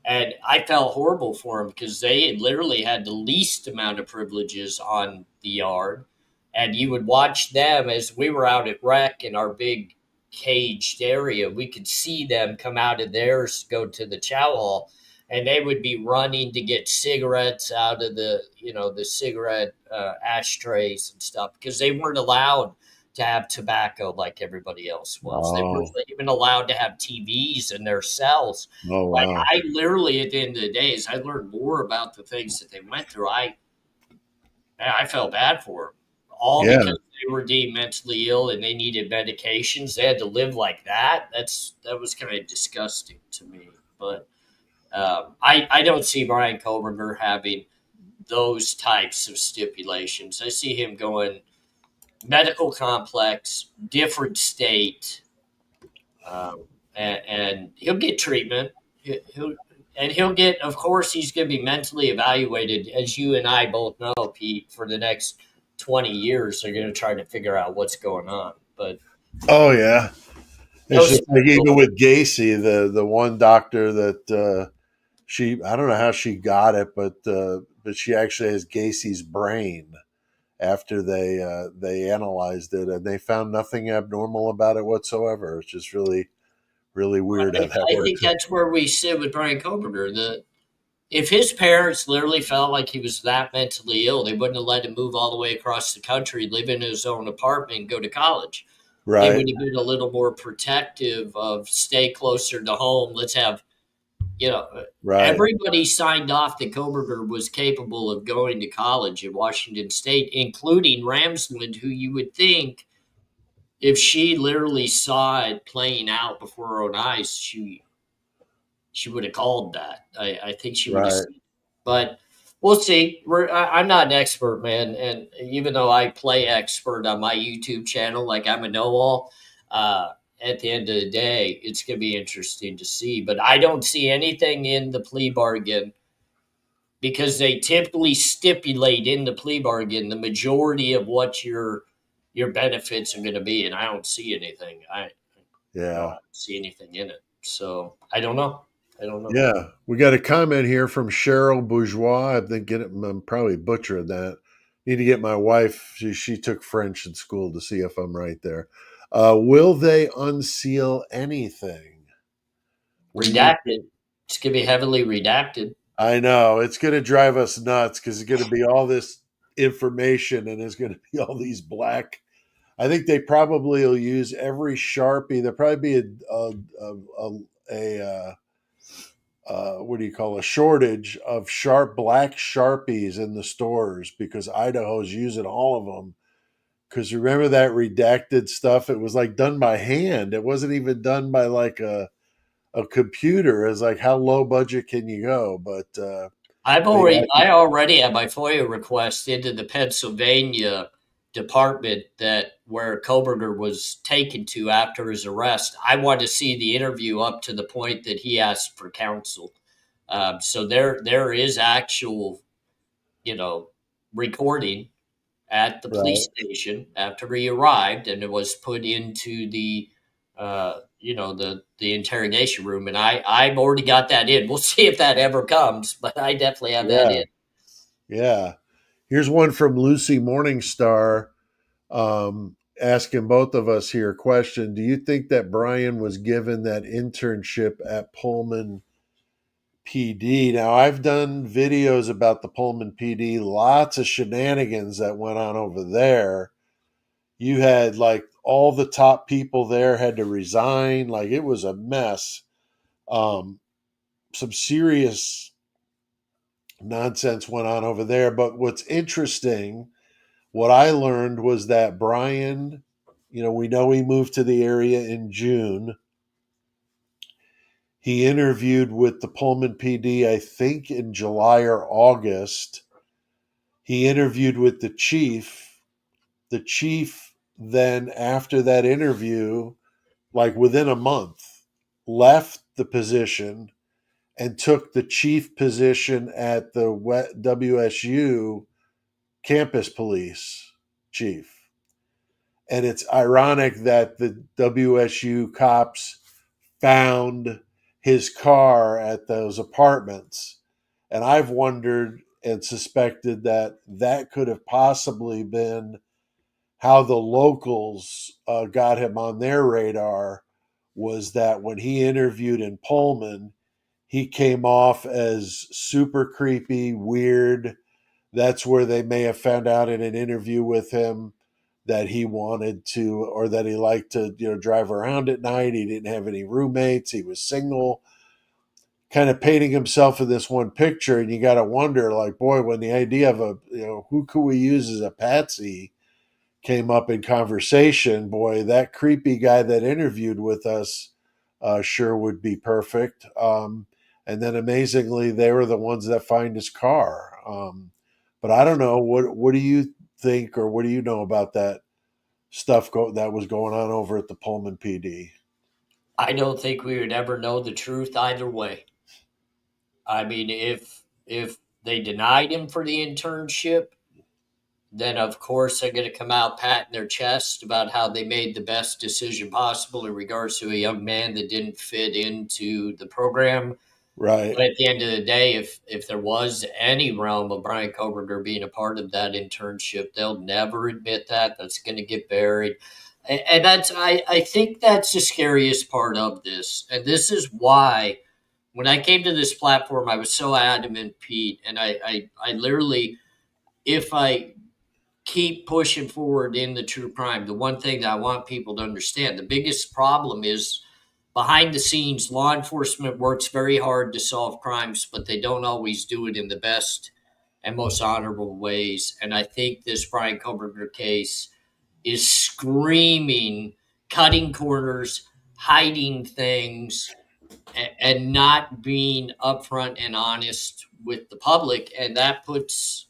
and I felt horrible for them because they had literally had the least amount of privileges on the yard. And you would watch them as we were out at rec in our big caged area. We could see them come out of theirs, go to the chow hall, and they would be running to get cigarettes out of the cigarette ashtrays and stuff because they weren't allowed to have tobacco like everybody else was. They weren't Oh, even allowed to have TVs in their cells. oh Like wow. I literally, at the end of the day, as I learned more about the things that they went through, I felt bad for them, all Yeah, because they were deemed mentally ill and they needed medications. They had to live like that. That was kind of disgusting to me. But I don't see Brian Kohberger having those types of stipulations. I see him going medical complex, different state, um, and he'll get treatment. He'll and he'll get. Of course, he's going to be mentally evaluated, as you and I both know, Pete. For the next 20 years, they're going to try to figure out what's going on. But oh yeah. It's no just like even special. with Gacy, the one doctor that I don't know how she got it, but she actually has Gacy's brain after they analyzed it, and they found nothing abnormal about it whatsoever. It's just really really weird how that I think works. that's where we sit with Brian Kohberger. If his parents literally felt like he was that mentally ill, they wouldn't have let him move all the way across the country, live in his own apartment, and go to college. They Right, would have been a little more protective of stay closer to home. Let's have, right, everybody signed off that Kohberger was capable of going to college at Washington State, including Ramsland, who you would think if she literally saw it playing out before her own eyes, she would have called that. I think she would have right. seen it. But we'll see. I'm not an expert, man. And even though I play expert on my YouTube channel, like I'm a know all, at the end of the day, it's going to be interesting to see. But I don't see anything in the plea bargain because they typically stipulate in the plea bargain the majority of what your benefits are going to be. And I don't see anything. I Yeah, don't see anything in it. So I don't know. I don't know. yeah. We got a comment here from Cheryl Bourgeois. I think I'm probably butchering that. Need to get my wife. She took French in school to see if I'm right there. Will they unseal anything? What do you? Redacted. It's gonna be heavily redacted. I know it's going to drive us nuts because it's going to be all this information and there's going to be all these black. I think they probably will use every Sharpie. There'll probably be a what do you call, a shortage of black Sharpies in the stores because Idaho's using all of them. Because remember that redacted stuff? It was like done by hand. It wasn't even done by like a a computer is like, how low budget can you go? But I they got already have my FOIA request into the Pennsylvania department that where Kohberger was taken to after his arrest. I want to see the interview up to the point that he asked for counsel. So there is actual, you know, recording at the right. police station after he arrived, and it was put into the the interrogation room, and I've already got that in. We'll see if that ever comes, but I definitely have that Yeah, in. yeah. Here's one from Lucy Morningstar, asking both of us here a question. Do you think that Brian was given that internship at Pullman PD? Now, I've done videos about the Pullman PD, lots of shenanigans that went on over there. You had like all the top people there had to resign. Like it was a mess. Um, some serious nonsense went on over there. But what's interesting, what I learned was that Brian, we know he moved to the area in June. He interviewed with the Pullman PD, I think in July or August. He interviewed with the chief. The chief then, after that interview, like within a month, left the position and took the chief position at the WSU campus police chief. And it's ironic that the WSU cops found his car at those apartments. And I've wondered and suspected that that could have possibly been how the locals got him on their radar, was that when he interviewed in Pullman, he came off as super creepy, weird. That's where they may have found out in an interview with him that he wanted to, or that he liked to, drive around at night. He didn't have any roommates. He was single, kind of painting himself in this one picture. And you got to wonder, like, boy, when the idea of who could we use as a patsy came up in conversation, boy, that creepy guy that interviewed with us sure would be perfect. And then amazingly, they were the ones that find his car. But I don't know. What do you think, or what do you know about that stuff that was going on over at the Pullman PD? I don't think we would ever know the truth either way. I mean, if they denied him for the internship, then of course they're going to come out patting their chest about how they made the best decision possible in regards to a young man that didn't fit into the program. Right, But at the end of the day, if there was any realm of Brian Kohberger being a part of that internship, they'll never admit that. That's going to get buried. And I think that's the scariest part of this. And this is why when I came to this platform, I was so adamant, Pete, and I literally, if I keep pushing forward in the true crime, the one thing that I want people to understand, the biggest problem is behind the scenes, law enforcement works very hard to solve crimes, but they don't always do it in the best and most honorable ways. And I think this Brian Kohberger case is screaming, cutting corners, hiding things, and not being upfront and honest with the public. And that puts,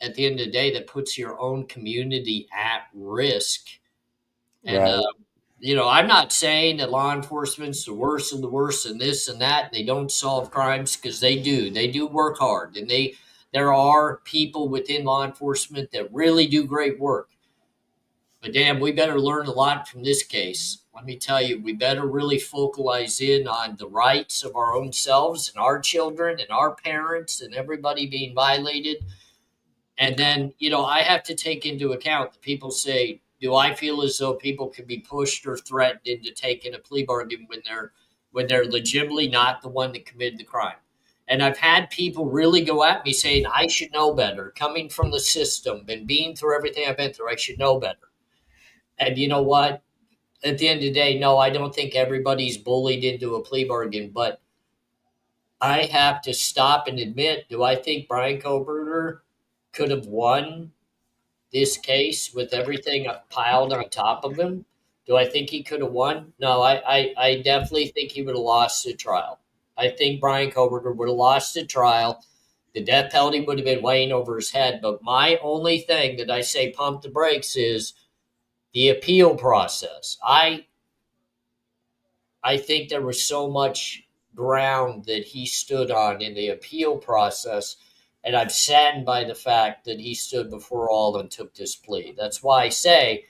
at the end of the day, that puts your own community at risk. And, right, I'm not saying that law enforcement's the worst of the worst and this and that. And they don't solve crimes, because they do. They do work hard, and there are people within law enforcement that really do great work. But damn, we better learn a lot from this case. Let me tell you, we better really focalize in on the rights of our own selves and our children and our parents and everybody being violated. And then, I have to take into account that people say, do I feel as though people can be pushed or threatened into taking a plea bargain when they're legitimately not the one that committed the crime? And I've had people really go at me saying I should know better, coming from the system and being through everything I've been through. I should know better. And you know what? At the end of the day, no, I don't think everybody's bullied into a plea bargain, but I have to stop and admit, do I think Brian Kohberger could have won this case with everything piled on top of him? Do I think he could have won? No, I definitely think he would have lost the trial. I think Brian Kohberger would have lost the trial. The death penalty would have been weighing over his head. But my only thing that I say pump the brakes is the appeal process. I think there was so much ground that he stood on in the appeal process, and I'm saddened by the fact that he stood before all and took this plea. That's why I say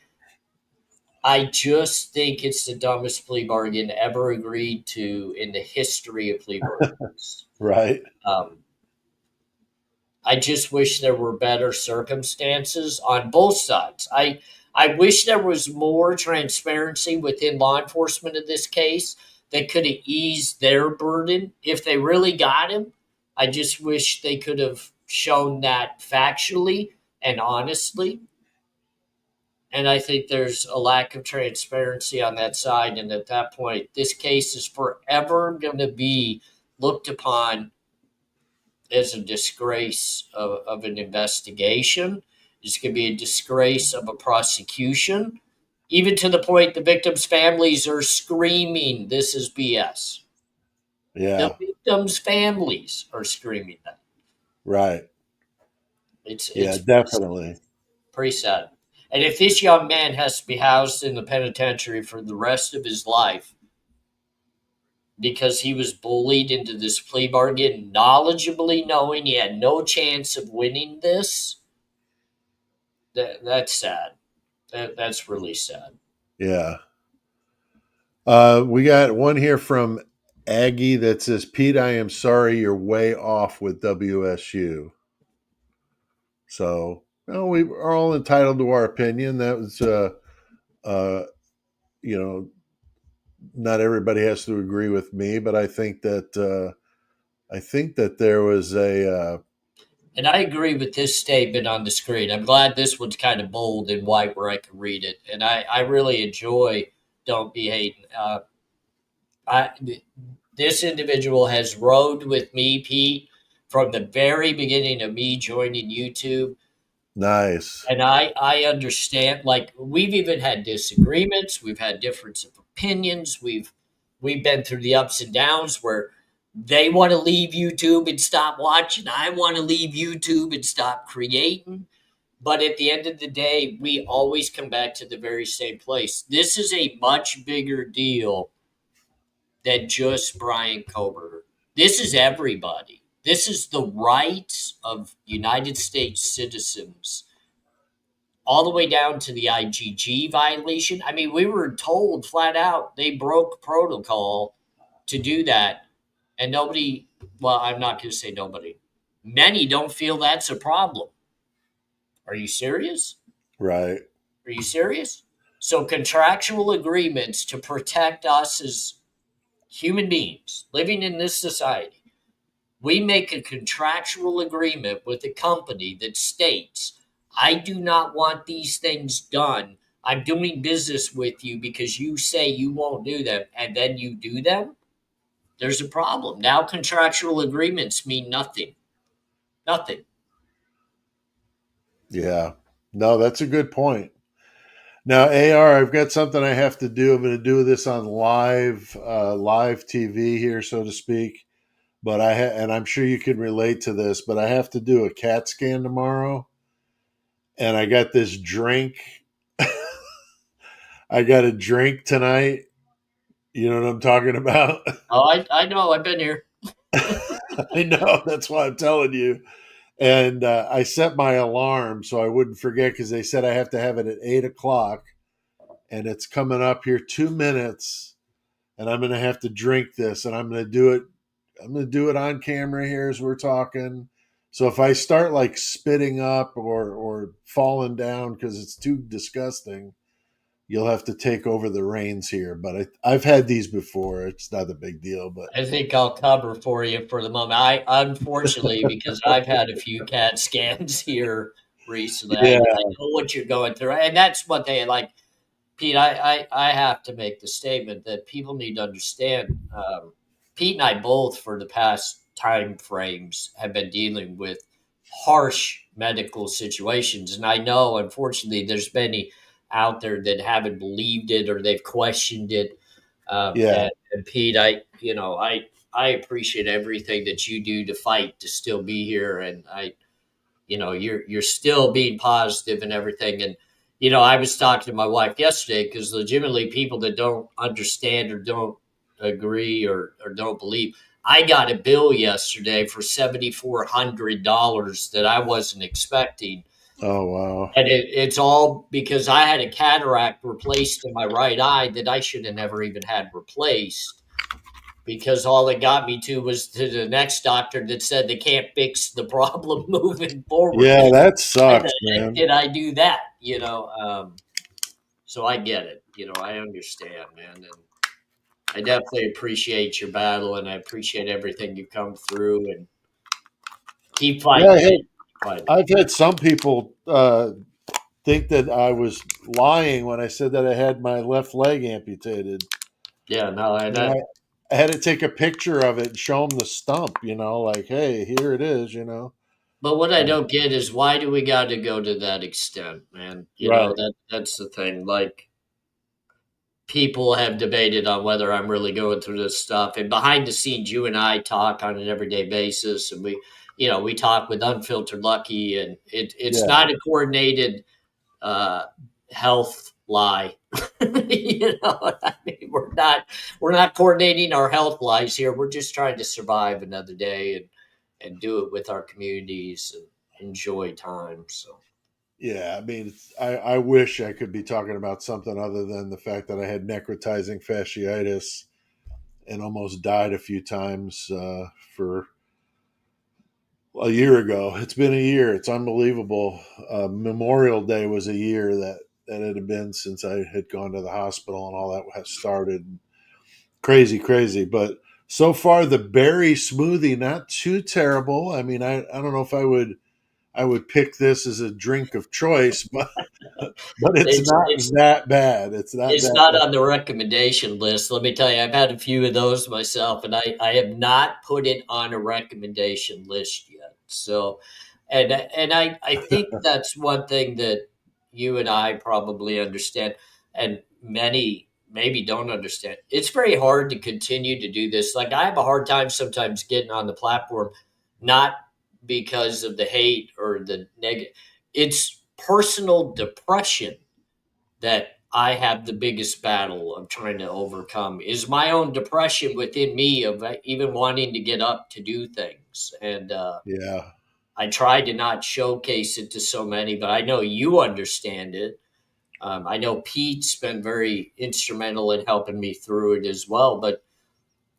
I just think it's the dumbest plea bargain ever agreed to in the history of plea bargains. Right. I just wish there were better circumstances on both sides. I wish there was more transparency within law enforcement in this case that could have eased their burden if they really got him. I just wish they could have shown that factually and honestly. And I think there's a lack of transparency on that side. And at that point, this case is forever going to be looked upon as a disgrace of an investigation. It's going to be a disgrace of a prosecution, even to the point the victims' families are screaming, this is BS. Yeah. The victims' families are screaming that. Right. It's Definitely. pretty sad. And if this young man has to be housed in the penitentiary for the rest of his life because he was bullied into this plea bargain, knowledgeably knowing he had no chance of winning this, that's sad. That's really sad. Yeah. We got one here from Aggie that says, Pete, I am sorry you're way off with WSU. So, well, we are all entitled to our opinion. That was, you know, not everybody has to agree with me, but I think that there was a And I agree with this statement on the screen. I'm glad this one's kind of bold and white where I can read it. And I really enjoy Don't Be Hating. This individual has rode with me, Pete, from the very beginning of me joining YouTube. nice. And I understand, like, we've even had disagreements, we've had difference of opinions, we've been through the ups and downs where they want to leave YouTube and stop watching, I want to leave YouTube and stop creating. But at the end of the day, we always come back to the very same place. This is a much bigger deal than just Brian Kohberger. This is everybody. This is the rights of United States citizens, all the way down to the IGG violation. I mean, we were told flat out they broke protocol to do that. And nobody, well, I'm not going to say nobody, many don't feel that's a problem. Are you serious? Right. Are you serious? So, contractual agreements to protect us as human beings living in this society, we make a contractual agreement with a company that states, I do not want these things done. I'm doing business with you because you say you won't do them, and then you do them. There's a problem. Now contractual agreements mean nothing. Nothing. Yeah. No, that's a good point. Now, AR, I've got something I have to do. I'm going to do this on live TV here, so to speak. But and I'm sure you can relate to this, but I have to do a CAT scan tomorrow. And I got this drink. I got a drink tonight. You know what I'm talking about? Oh, I know. I've been here. I know. That's why I'm telling you. And I set my alarm so I wouldn't forget because they said I have to have it at 8 o'clock. And it's coming up here 2 minutes. And I'm going to have to drink this. And I'm going to do it. I'm going to do it on camera here as we're talking. So if I start like spitting up or falling down because it's too disgusting, you'll have to take over the reins here. But I've had these before. It's not a big deal. But I think I'll cover for you for the moment. I unfortunately, because I've had a few CAT scans here recently, yeah, I know what you're going through, and that's what they like. Pete, I have to make the statement that people need to understand. Pete and I both, for the past time frames, have been dealing with harsh medical situations, and I know, unfortunately, there's many out there that haven't believed it or they've questioned it. Yeah. And Pete, I appreciate everything that you do to fight to still be here, and you're still being positive and everything. And I was talking to my wife yesterday because legitimately people that don't understand or don't agree or don't believe. I got a bill yesterday for $7,400 that I wasn't expecting. Oh, wow. And it's all because I had a cataract replaced in my right eye that I should have never even had replaced, because all it got me to was to the next doctor that said they can't fix the problem moving forward. Yeah, that Why sucks, the heck man. did I do that? So I get it. I understand, man. And I definitely appreciate your battle, and I appreciate everything you've come through, and keep Yeah, fighting, man. hey, Keep fighting. I've had some people think that I was lying when I said that I had my left leg amputated. Yeah, no, and And I had to take a picture of it and show them the stump, like, hey, here it is, but what I Uh, don't get is why do we got to go to that extent, man? right. That's the thing. Like, people have debated on whether I'm really going through this stuff. And behind the scenes, you and I talk on an everyday basis, and we talk with Unfiltered Lucky, and it's Yeah. not a coordinated uh, health lie. I mean, we're not coordinating our health lies here. We're just trying to survive another day and do it with our communities and enjoy time. So. Yeah. I mean, I wish I could be talking about something other than the fact that I had necrotizing fasciitis and almost died a few times for a year ago. It's been a year. It's unbelievable. Memorial Day was a year that it had been since I had gone to the hospital and all that had started. Crazy, crazy. But so far, the berry smoothie, not too terrible. I mean, I don't know if I would pick this as a drink of choice, but it's It's not it's that bad. It's not It's that not bad. on the recommendation list. Let me tell you, I've had a few of those myself, and I have not put it on a recommendation list yet. So, and I think that's one thing that you and I probably understand, and many maybe don't understand. It's very hard to continue to do this. Like, I have a hard time sometimes getting on the platform, not because of the hate or the negative. It's personal depression that I have the biggest battle of trying to overcome, is my own depression within me of even wanting to get up to do things. And Yeah, I try to not showcase it to so many, but I know you understand it. I know Pete's been very instrumental in helping me through it as well, but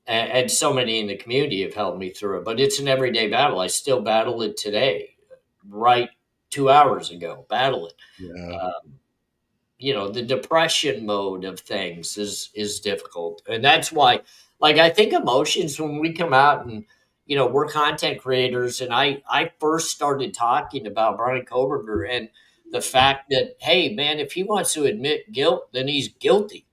and so many in the community have helped me through it. But it's an everyday battle. I still battle it today, right 2 hours ago, battle it. yeah, The depression mode of things is difficult, and that's why, like, I think emotions, when we come out and we're content creators, and I first started talking about Brian Kohberger and the fact that, hey man, if he wants to admit guilt, then he's guilty.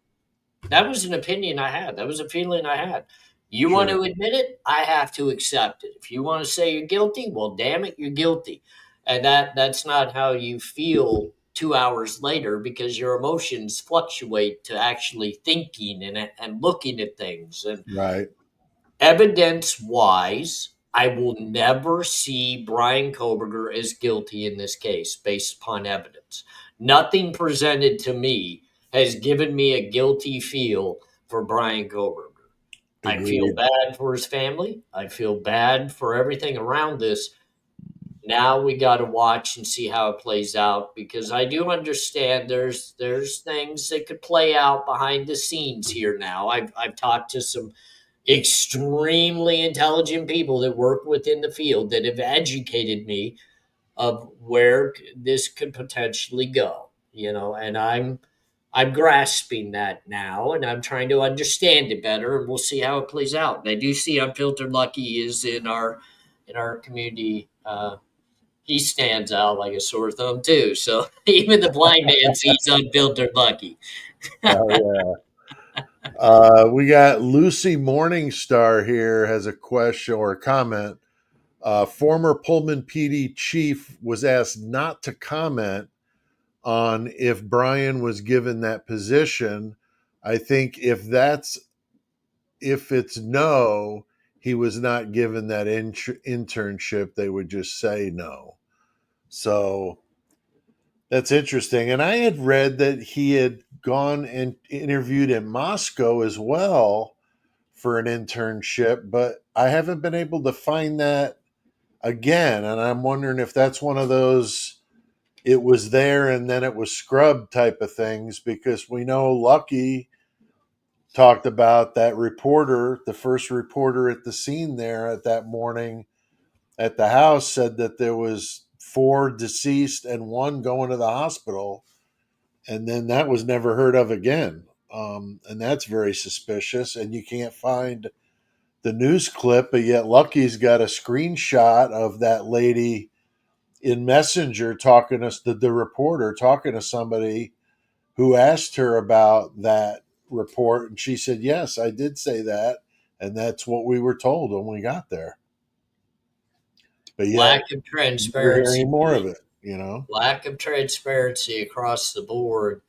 That was an opinion I had. That was a feeling I had. You want sure. to admit it? I have to accept it. If you want to say you're guilty, well, damn it, you're guilty. And that's not how you feel 2 hours later, because your emotions fluctuate to actually thinking and looking at things. And Right. evidence wise, I will never see Brian Kohberger as guilty in this case based upon evidence. Nothing presented to me has given me a guilty feel for Brian Kohberger. I feel Agreed. bad for his family. I feel bad for everything around this. Now we got to watch and see how it plays out, because I do understand there's things that could play out behind the scenes here. Now I've talked to some extremely intelligent people that work within the field that have educated me of where this could potentially go, and I'm grasping that now, and I'm trying to understand it better, and we'll see how it plays out. And I do see Unfiltered Lucky is in our community. He stands out like a sore thumb too. So even the blind man sees Unfiltered Lucky. Oh, yeah. We got Lucy Morningstar here has a question or a comment. Former Pullman PD chief was asked not to comment, on if Brian was given that position. I think if it's no, he was not given that internship, they would just say no. So that's interesting. And I had read that he had gone and interviewed in Moscow as well for an internship, but I haven't been able to find that again. And I'm wondering if that's one of those it was there and then it was scrubbed type of things, because we know Lucky talked about that reporter, the first reporter at the scene there at that morning at the house, said that there was 4 deceased and 1 going to the hospital, and then that was never heard of again. And that's very suspicious. And you can't find the news clip, but yet Lucky's got a screenshot of that lady in Messenger talking to the reporter talking to somebody who asked her about that report, and she said, "Yes, I did say that, and that's what we were told when we got there." But yet, Lack of never hear any transparency, more of it. You know? lack of transparency across the board.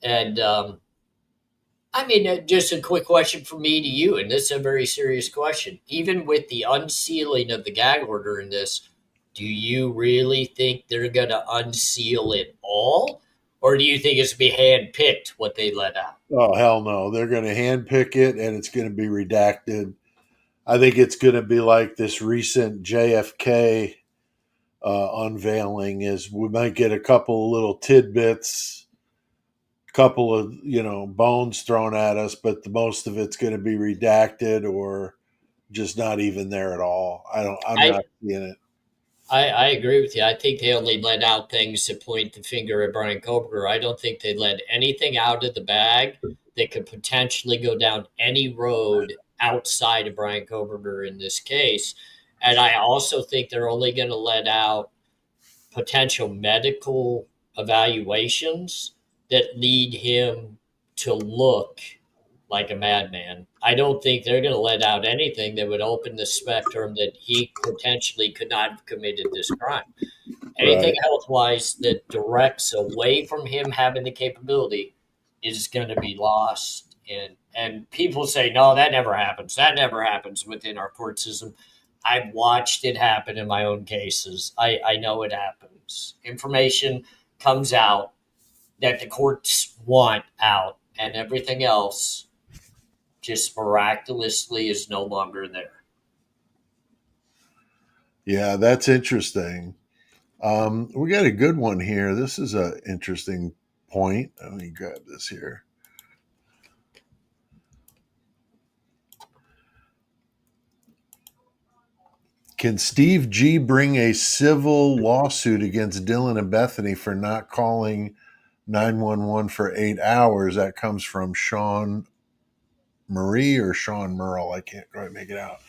And I mean, just a quick question from me to you, and this is a very serious question. Even with the unsealing of the gag order in this, do you really think they're going to unseal it all? Or do you think it's going to be handpicked what they let out? Oh hell no! They're going to handpick it, and it's going to be redacted. I think it's going to be like this recent JFK unveiling. Is we might get a couple of little tidbits, couple of bones thrown at us, but the most of it's going to be redacted or just not even there at all. I'm I, not seeing it. I agree with you. I think they only let out things to point the finger at Brian Kohberger. I don't think they let anything out of the bag that could potentially go down any road outside of Brian Kohberger in this case. And I also think they're only going to let out potential medical evaluations that lead him to look like a madman. I don't think they're going to let out anything that would open the spectrum that he potentially could not have committed this crime. Anything Right. health wise that directs away from him having the capability is going to be lost. And people say, no, that never happens. That never happens within our court system. I've watched it happen in my own cases. I know it happens. Information comes out that the courts want out, and everything else just miraculously is no longer there. Yeah, that's interesting. We got a good one here. This is an interesting point. Let me grab this here. Can Steve G bring a civil lawsuit against Dylan and Bethany for not calling 911 for 8 hours? That comes from Sean Marie or Sean Merle. I can't quite make it out.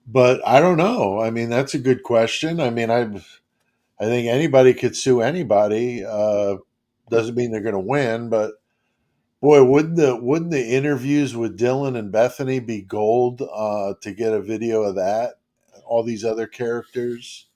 But I don't know. I mean, that's a good question. I mean, I think anybody could sue anybody. Doesn't mean they're going to win, but boy, wouldn't the interviews with Dylan and Bethany be gold to get a video of that? All these other characters.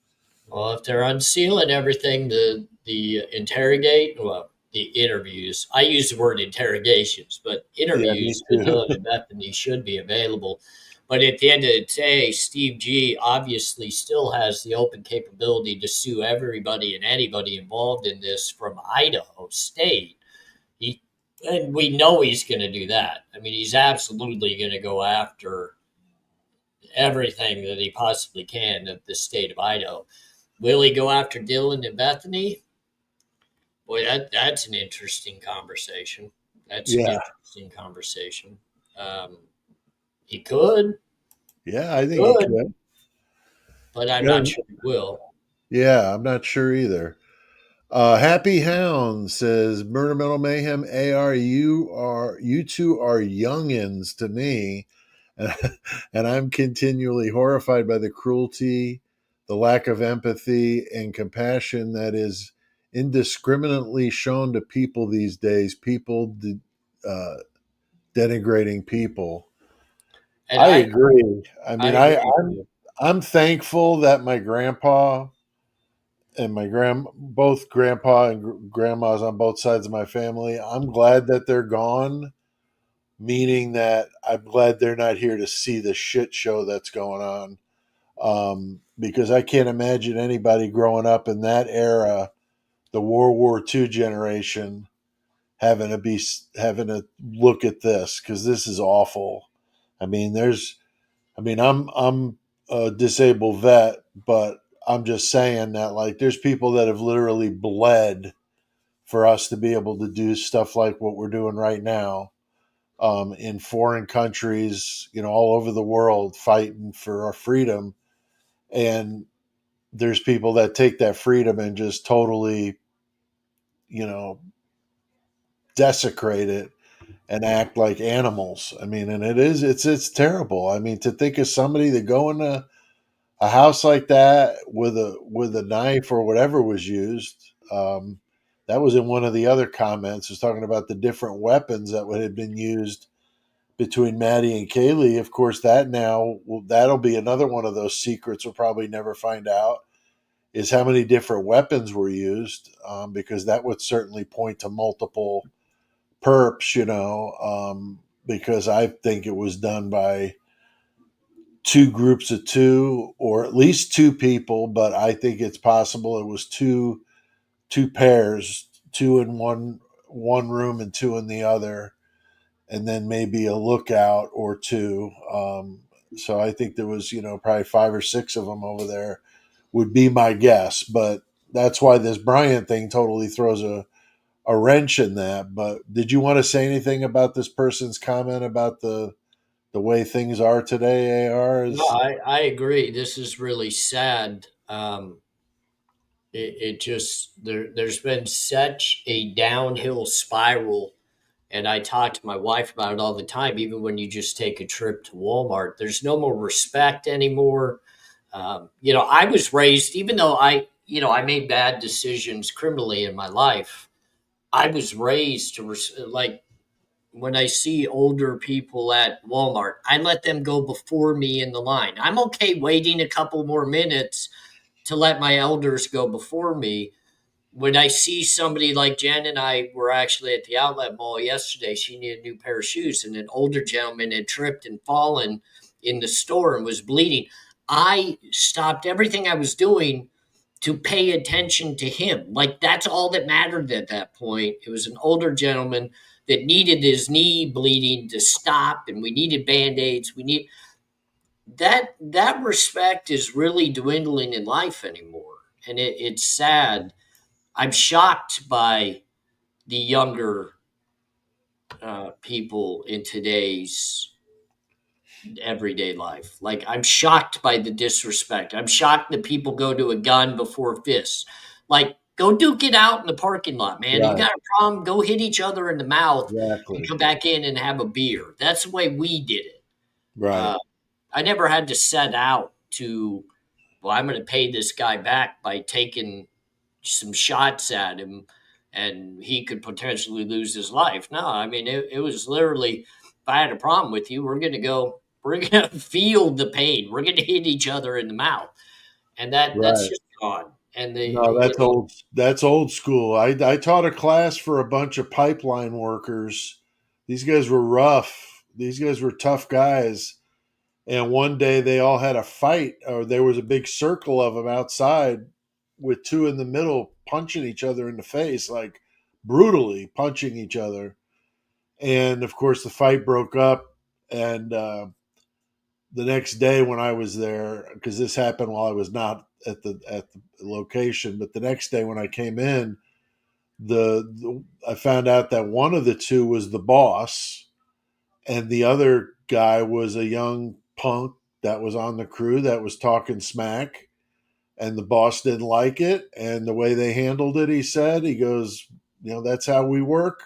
Well, if they're unsealing everything, the interrogate, well, the interviews. I use the word interrogations, but Yeah, me interviews with too. Dylan and Bethany should be available. But at the end of the day, Steve G obviously still has the open capability to sue everybody and anybody involved in this from Idaho State. He and we know he's going to do that. I mean, he's absolutely going to go after everything that he possibly can of the state of Idaho. Will he go after Dylan and Bethany? Boy, that's an interesting conversation. That's an Yeah, interesting conversation. Um, he could, yeah, I think he could, could. but I'm Yeah, not sure he will. yeah, I'm not sure either. Happy Hound says Murder Metal Mayhem AR, you two are youngins to me, and I'm continually horrified by the cruelty, the lack of empathy and compassion that is indiscriminately shown to people these days. Uh, denigrating people. And I agree. I I mean, agree with I'm you. I'm thankful that my grandpa and both grandpa and grandmas on both sides of my family. I'm glad that they're gone, meaning that I'm glad they're not here to see the shit show that's going on. Because I can't imagine anybody growing up in that era, the World War II generation, having to look at this, because this is awful. I mean, I'm a disabled vet, but I'm just saying that, like, there's people that have literally bled for us to be able to do stuff like what we're doing right now, in foreign countries, all over the world, fighting for our freedom. And there's people that take that freedom and just totally, you know, desecrate it and act like animals. I mean, and it's terrible. I mean, to think of somebody that go into a house like that with a knife or whatever was used. That was in one of the other comments. Was talking about the different weapons that had been used between Maddie and Kaylee. Of course, that'll be another one of those secrets we'll probably never find out, is how many different weapons were used, because that would certainly point to multiple perps, because I think it was done by two groups of two, or at least two people, but I think it's possible it was two pairs, two in one room and two in the other, and then maybe a lookout or two. So I think there was, probably 5 or 6 of them over there, would be my guess. But that's why this Bryant thing totally throws a wrench in that. But did you want to say anything about this person's comment about the way things are today? AR No, is I agree. This is really sad. It just there's been such a downhill spiral, and I talk to my wife about it all the time. Even when you just take a trip to Walmart, there's no more respect anymore. I was raised, even though I made bad decisions criminally in my life. I was raised to like when I see older people at Walmart, I let them go before me in the line. I'm okay waiting a couple more minutes to let my elders go before me. When I see somebody like Jen and I were actually at the outlet mall yesterday, she needed a new pair of shoes, and an older gentleman had tripped and fallen in the store and was bleeding. I stopped everything I was doing to pay attention to him. Like that's all that mattered at that point. It was an older gentleman that needed his knee bleeding to stop, and we needed band-aids. We need that respect is really dwindling in life anymore. And it's sad. I'm shocked by the younger people in today's everyday life. Like, I'm shocked by the disrespect. I'm shocked that people go to a gun before fists. Like, go duke it out in the parking lot, man. You right, got a problem, go hit each other in the mouth and exactly come back in and have a beer. That's the way we did it. right, Uh, I never had to set out to, well, I'm going to pay this guy back by taking some shots at him and he could potentially lose his life. No, I mean, it was literally, if I had a problem with you, we're going to feel the pain. We're going to hit each other in the mouth. And that's right. just gone. And No, the, that's old. That's old school. I taught a class for a bunch of pipeline workers. These guys were rough. These guys were tough guys. And one day they all had a fight, or there was a big circle of them outside with two in the middle punching each other in the face, like brutally punching each other. And of course, the fight broke up. And the next day when I was there, because this happened while I was not at the location, but the next day when I came in, I found out that one of the two was the boss, and the other guy was a young punk that was on the crew that was talking smack, and the boss didn't like it and the way they handled it. He goes, that's how we work.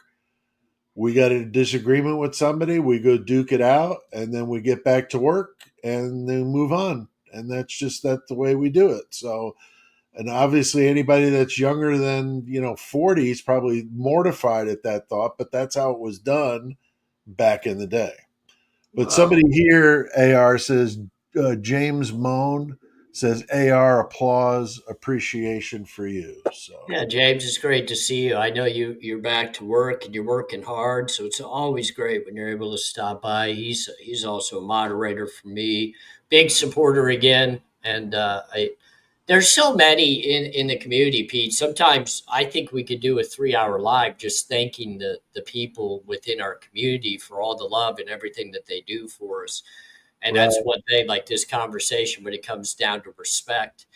We got a disagreement with somebody, we go duke it out, and then we get back to work and then move on. And that's the way we do it. So, and obviously anybody that's younger than 40 is probably mortified at that thought, but that's how it was done back in the day. But well, somebody here, AR, says James Moan says AR applause appreciation for you. So Yeah, James, it's great to see you. I know you're back to work and you're working hard, so it's always great when you're able to stop by. He's also a moderator for me, big supporter again, and I there's so many in the community, Pete. Sometimes I think we could do a 3 hour live just thanking the people within our community for all the love and everything that they do for us. And right, that's what they like this conversation when it comes down to respect.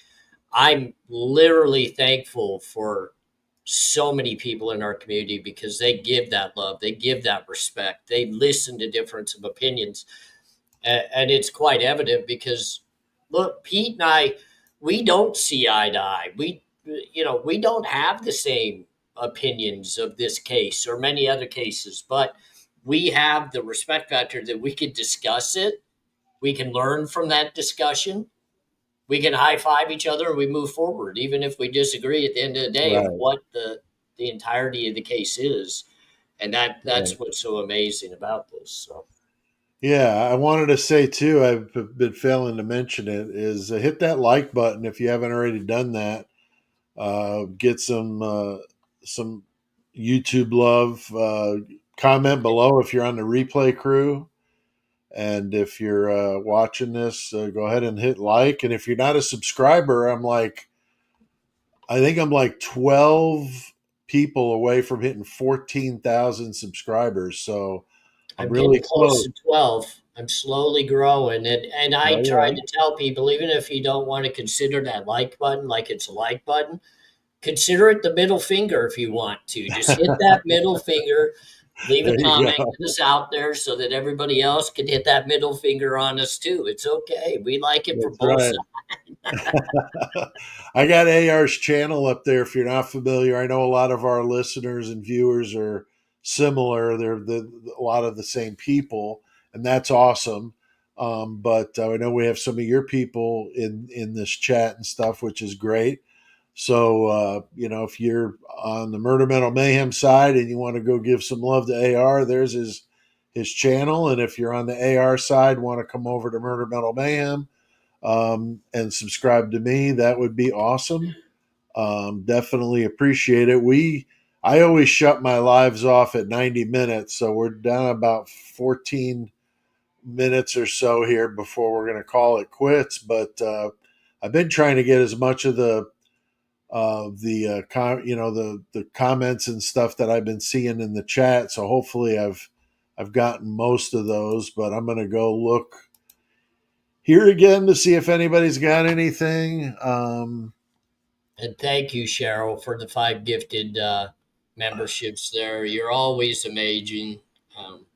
I'm literally thankful for so many people in our community because they give that love, they give that respect, they listen to difference of opinions, and it's quite evident because look, Pete and I, we don't see eye to eye. We don't have the same opinions of this case or many other cases, but we have the respect factor that we can discuss it. We can learn from that discussion. We can high five each other and we move forward, even if we disagree at the end of the day of right, what the entirety of the case is. And that's right. what's so amazing about this. So Yeah, I wanted to say too, I've been failing to mention it, is hit that like button if you haven't already done that. Get some YouTube love. Comment below if you're on the replay crew, and if you're watching this, go ahead and hit like. And if you're not a subscriber, I think I'm like 12 people away from hitting 14,000 subscribers. So I'm I'm really getting close close. to 12. I'm slowly growing. And I All try right. to tell people, even if you don't want to consider that like button like it's a like button, consider it the middle finger if you want to. Just hit that middle finger, leave a There you comment, go. get us out there so that everybody else can hit that middle finger on us too. It's okay. We like it for That's both right. sides. I got AR's channel up there. If you're not familiar, I know a lot of our listeners and viewers are similar. A lot of the same people, and that's awesome. But I know we have some of your people in this chat and stuff, which is great. So if you're on the Murder Metal Mayhem side and you want to go give some love to AR, there's his channel. And if you're on the AR side, want to come over to Murder Metal Mayhem and subscribe to me, that would be awesome. Definitely appreciate it. I always shut my lives off at 90 minutes, so we're down about 14 minutes or so here before we're going to call it quits. But I've been trying to get as much of the comments and stuff that I've been seeing in the chat. So hopefully I've gotten most of those. But I'm going to go look here again to see if anybody's got anything. And thank you, Cheryl, for the 5 gifted memberships there. You're always amazing. Um,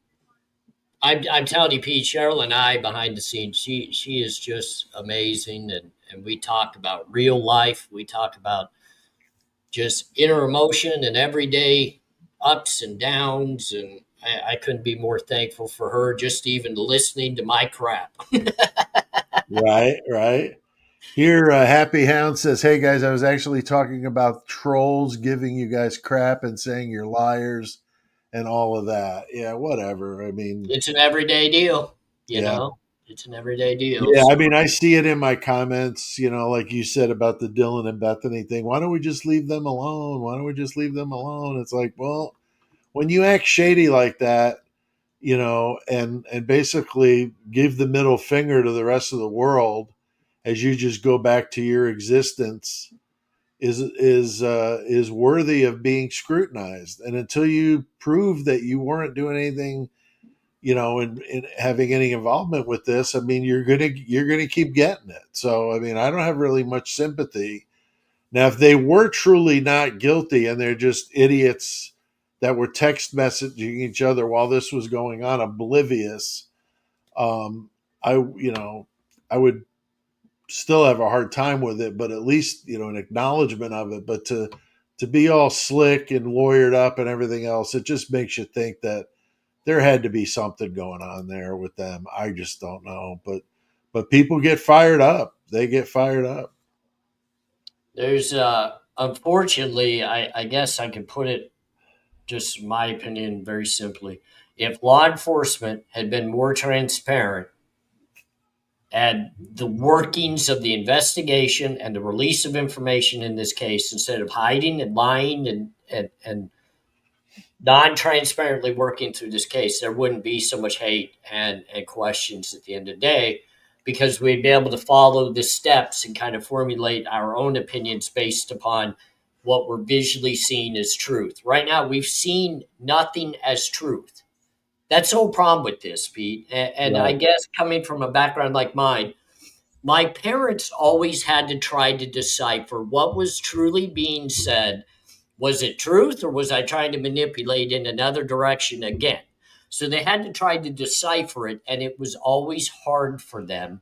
I'm telling you, Pete, Cheryl and I behind the scenes, she is just amazing, and we talk about real life. We talk about just inner emotion and everyday ups and downs, and I couldn't be more thankful for her just even listening to my crap. Right, right. Here, Happy Hound says, "Hey guys, I was actually talking about trolls giving you guys crap and saying you're liars and all of that. Yeah, whatever. I mean, It's an everyday deal, you yeah, know. It's an everyday deal. yeah. I So mean, I see it in my comments. Like you said about the Dylan and Bethany thing. Why don't we just leave them alone? Why don't we just leave them alone? It's like, well, when you act shady like that, and basically give the middle finger to the rest of the world as you just go back to your existence is worthy of being scrutinized. And until you prove that you weren't doing anything, in having any involvement with this, I mean, you're gonna keep getting it. So I mean, I don't have really much sympathy. Now, if they were truly not guilty and they're just idiots that were text messaging each other while this was going on, oblivious, um, I would still have a hard time with it, but at least an acknowledgement of it. But to be all slick and lawyered up and everything else, it just makes you think that there had to be something going on there with them. I just don't know, but people get fired up. They get fired up. there's unfortunately, I guess I can put it just my opinion very simply. If law enforcement had been more transparent and the workings of the investigation and the release of information in this case, instead of hiding and lying and non-transparently working through this case, there wouldn't be so much hate and questions at the end of the day, because we'd be able to follow the steps and kind of formulate our own opinions based upon what we're visually seeing as truth. Right now, we've seen nothing as truth. That's the whole problem with this, Pete. And I Right. guess coming from a background like mine, my parents always had to try to decipher what was truly being said. Was it truth, or was I trying to manipulate in another direction again? So they had to try to decipher it, and it was always hard for them.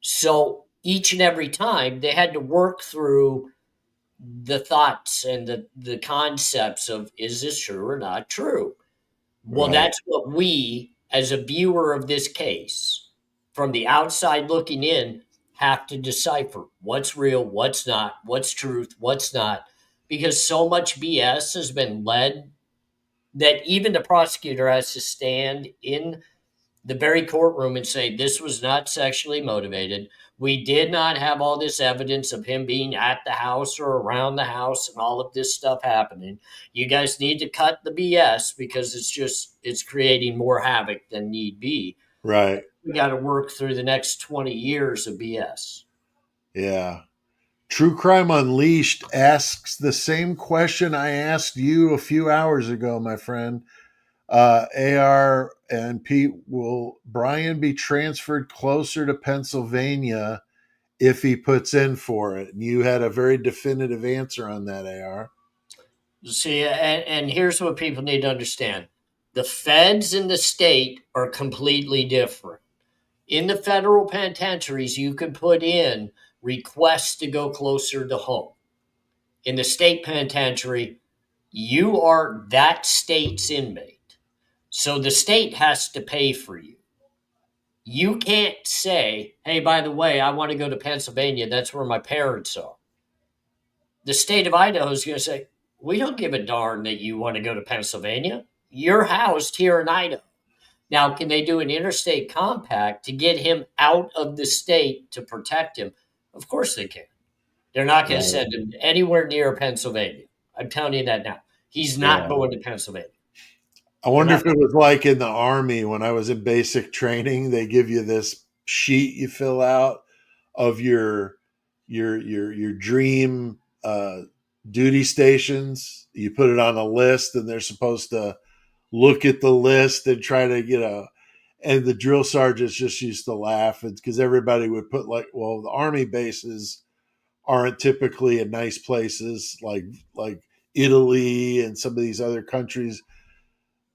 So each and every time they had to work through the thoughts and the concepts of, is this true or not true? Well, Right. that's what we, as a viewer of this case, from the outside looking in, have to decipher what's real, what's not, what's truth, what's not, because so much BS has been led that even the prosecutor has to stand in the very courtroom and say, this was not sexually motivated. We did not have all this evidence of him being at the house or around the house and all of this stuff happening. You guys need to cut the BS, because it's creating more havoc than need be. Right. We got to work through the next 20 years of BS. Yeah. True Crime Unleashed asks the same question I asked you a few hours ago, my friend. AR and Pete, will Brian be transferred closer to Pennsylvania if he puts in for it? And you had a very definitive answer on that, AR. See, and here's what people need to understand: the feds and the state are completely different. In the federal penitentiaries, you can put in requests to go closer to home. In the state penitentiary, you are that state's inmate. So the state has to pay for you. You can't say, hey, by the way, I want to go to Pennsylvania. That's where my parents are. The state of Idaho is going to say, we don't give a darn that you want to go to Pennsylvania. You're housed here in Idaho. Now, can they do an interstate compact to get him out of the state to protect him? Of course they can. They're not going to Right. send him anywhere near Pennsylvania. I'm telling you that now. He's not Yeah. going to Pennsylvania. I They're wonder not. if it was like in the Army when I was in basic training. They give you this sheet you fill out of your dream duty stations. You put it on a list, and they're supposed to look at the list and try to and the drill sergeants just used to laugh because everybody would put like, well, the Army bases aren't typically in nice places like Italy and some of these other countries.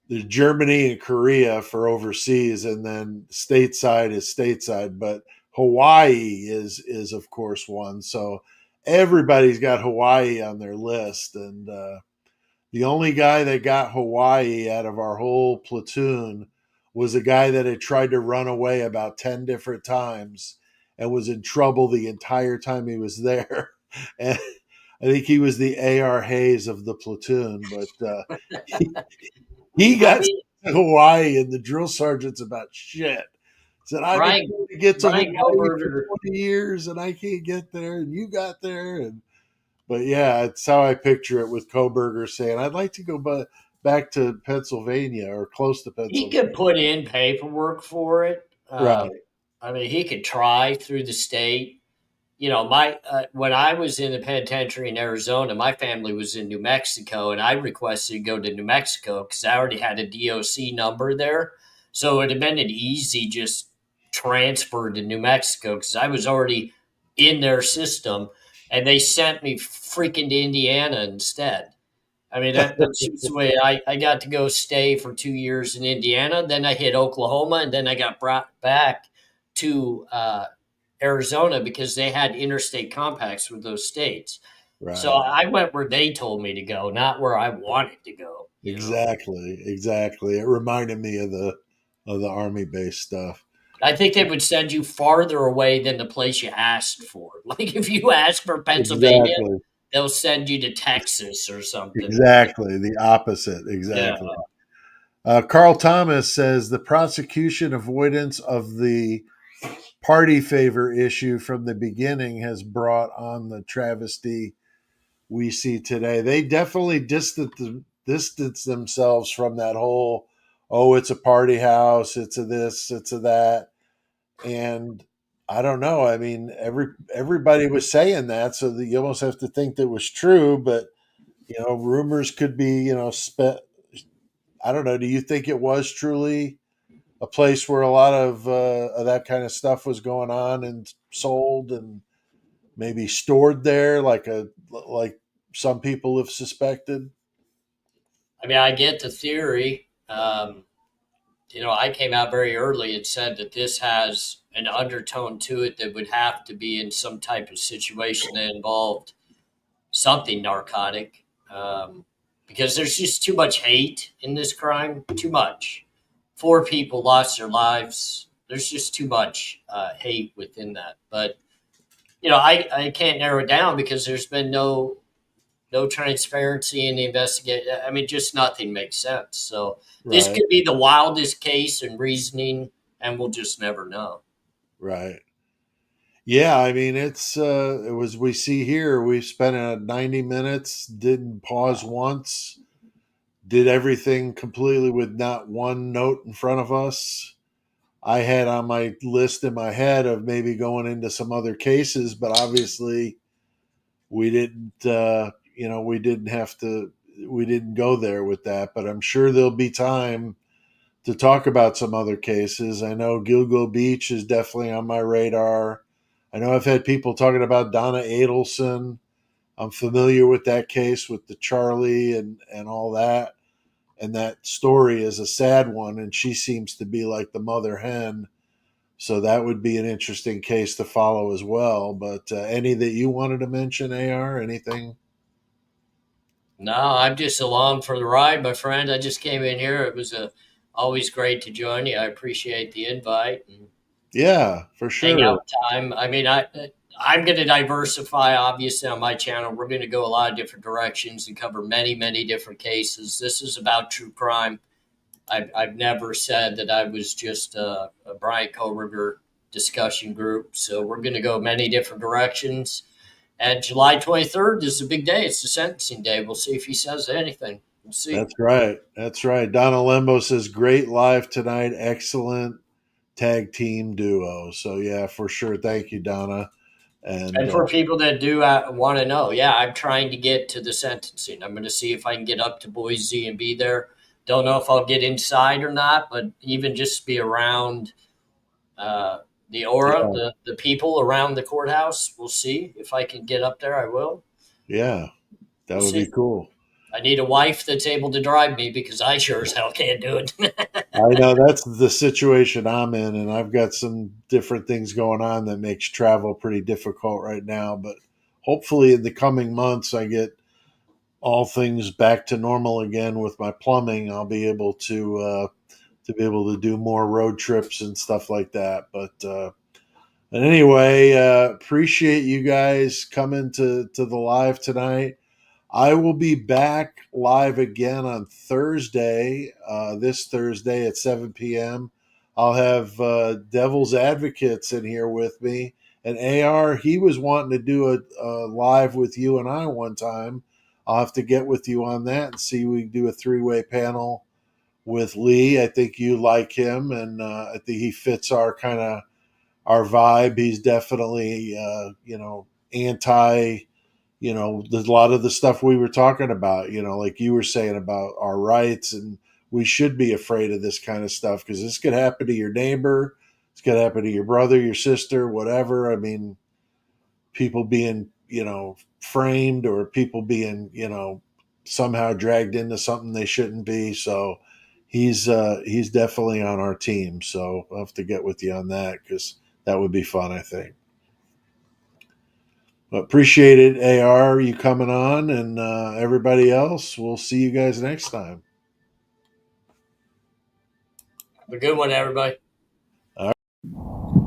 There's Germany and Korea for overseas, and then stateside is stateside. But Hawaii is of course one. So everybody's got Hawaii on their list, and the only guy that got Hawaii out of our whole platoon was a guy that had tried to run away about 10 different times and was in trouble the entire time he was there. And I think he was the A.R. Hayes of the platoon, but he, he I got mean, to Hawaii, and the drill sergeant's about shit. Said, I've been Brian, trying to get to Brian Hawaii for Kohberger, 20 years and I can't get there, and you got there. But yeah, it's how I picture it with Kohberger saying, I'd like to go back to Pennsylvania or close to he Pennsylvania. could put in paperwork for it. Right, I mean, he could try through the state. My when I was in the penitentiary in Arizona, my family was in New Mexico, and I requested to go to New Mexico because I already had a DOC number there, so it would have been an easy just transfer to New Mexico because I was already in their system, and they sent me freaking to Indiana instead. I mean, that's just the way I got to go stay for 2 years in Indiana. Then I hit Oklahoma, and then I got brought back to Arizona because they had interstate compacts with those states. So right. I went where they told me to go, not where I wanted to go. Exactly. It reminded me of the army based stuff. I think they would send you farther away than the place you asked for. Like if you ask for Pennsylvania, Exactly. they'll send you to Texas or something. Exactly. The opposite. Yeah. Exactly. Carl Thomas says the prosecution avoidance of the party favor issue from the beginning has brought on the travesty we see today. They definitely distance themselves from that whole, oh, it's a party house, it's a this, it's a that. And I don't know. I mean, everybody was saying that, so that you almost have to think that was true. But rumors could be, I don't know. Do you think it was truly a place where a lot of that kind of stuff was going on and sold and maybe stored there, like some people have suspected? I mean, I get the theory. I came out very early and said that this has an undertone to it that would have to be in some type of situation that involved something narcotic, because there's just too much hate in this crime. Too much. 4 people lost their lives. There's just too much hate within that. But I can't narrow it down because there's been no transparency in the investigation. I mean, just nothing makes sense. So this Right, could be the wildest case and reasoning, and we'll just never know. right. Yeah, I mean, it was, we see here, we spent 90 minutes, didn't pause once, did everything completely with not one note in front of us. I had on my list in my head of maybe going into some other cases, but obviously we didn't, we didn't have to, we didn't go there with that. But I'm sure there'll be time to talk about some other cases. I know Gilgo Beach is definitely on my radar. I know I've had people talking about Donna Adelson. I'm familiar with that case with the Charlie and all that. And that story is a sad one, and she seems to be like the mother hen. So that would be an interesting case to follow as well. But any that you wanted to mention, AR, anything? No, I'm just along for the ride, my friend. I just came in here. It was always great to join you. I appreciate the invite and Yeah, for sure. hangout time. I mean, I'm going to diversify. Obviously, on my channel, we're going to go a lot of different directions and cover many, many different cases. This is about true crime. I've never said that I was just a Brian Kohberger discussion group. So we're going to go many different directions. And July 23rd is a big day. It's the sentencing day. We'll see if he says anything. We'll see. That's right. That's right. Donna Lembo says, great live tonight. Excellent tag team duo. So, yeah, for sure. Thank you, Donna. And And for people that do want to know, yeah, I'm trying to get to the sentencing. I'm going to see if I can get up to Boise and be there. Don't know if I'll get inside or not, but even just be around uh, the aura, yeah, the people around the courthouse. We'll see if I can get up there. I will. yeah, that We'll would be see. cool. I need a wife that's able to drive me because I sure as hell can't do it. I know that's the situation I'm in, and I've got some different things going on that makes travel pretty difficult right now. But hopefully, in the coming months, I get all things back to normal again with my plumbing. I'll be able to do more road trips and stuff like that. But anyway, appreciate you guys coming to the live tonight. I will be back live again on Thursday, this Thursday at 7 p.m. I'll have Devil's Advocates in here with me. And AR, he was wanting to do a live with you and I one time. I'll have to get with you on that and see we can do a three-way panel with Lee. I think you like him, and I think he fits our vibe. He's definitely, anti, there's a lot of the stuff we were talking about, like you were saying about our rights, and we should be afraid of this kind of stuff because this could happen to your neighbor. It's could happen to your brother, your sister, whatever. I mean, people being, framed, or people being, somehow dragged into something they shouldn't be. So he's definitely on our team. So I'll have to get with you on that because that would be fun, I think. But appreciate it, AR, you coming on, and everybody else. We'll see you guys next time. Have a good one, everybody. All right.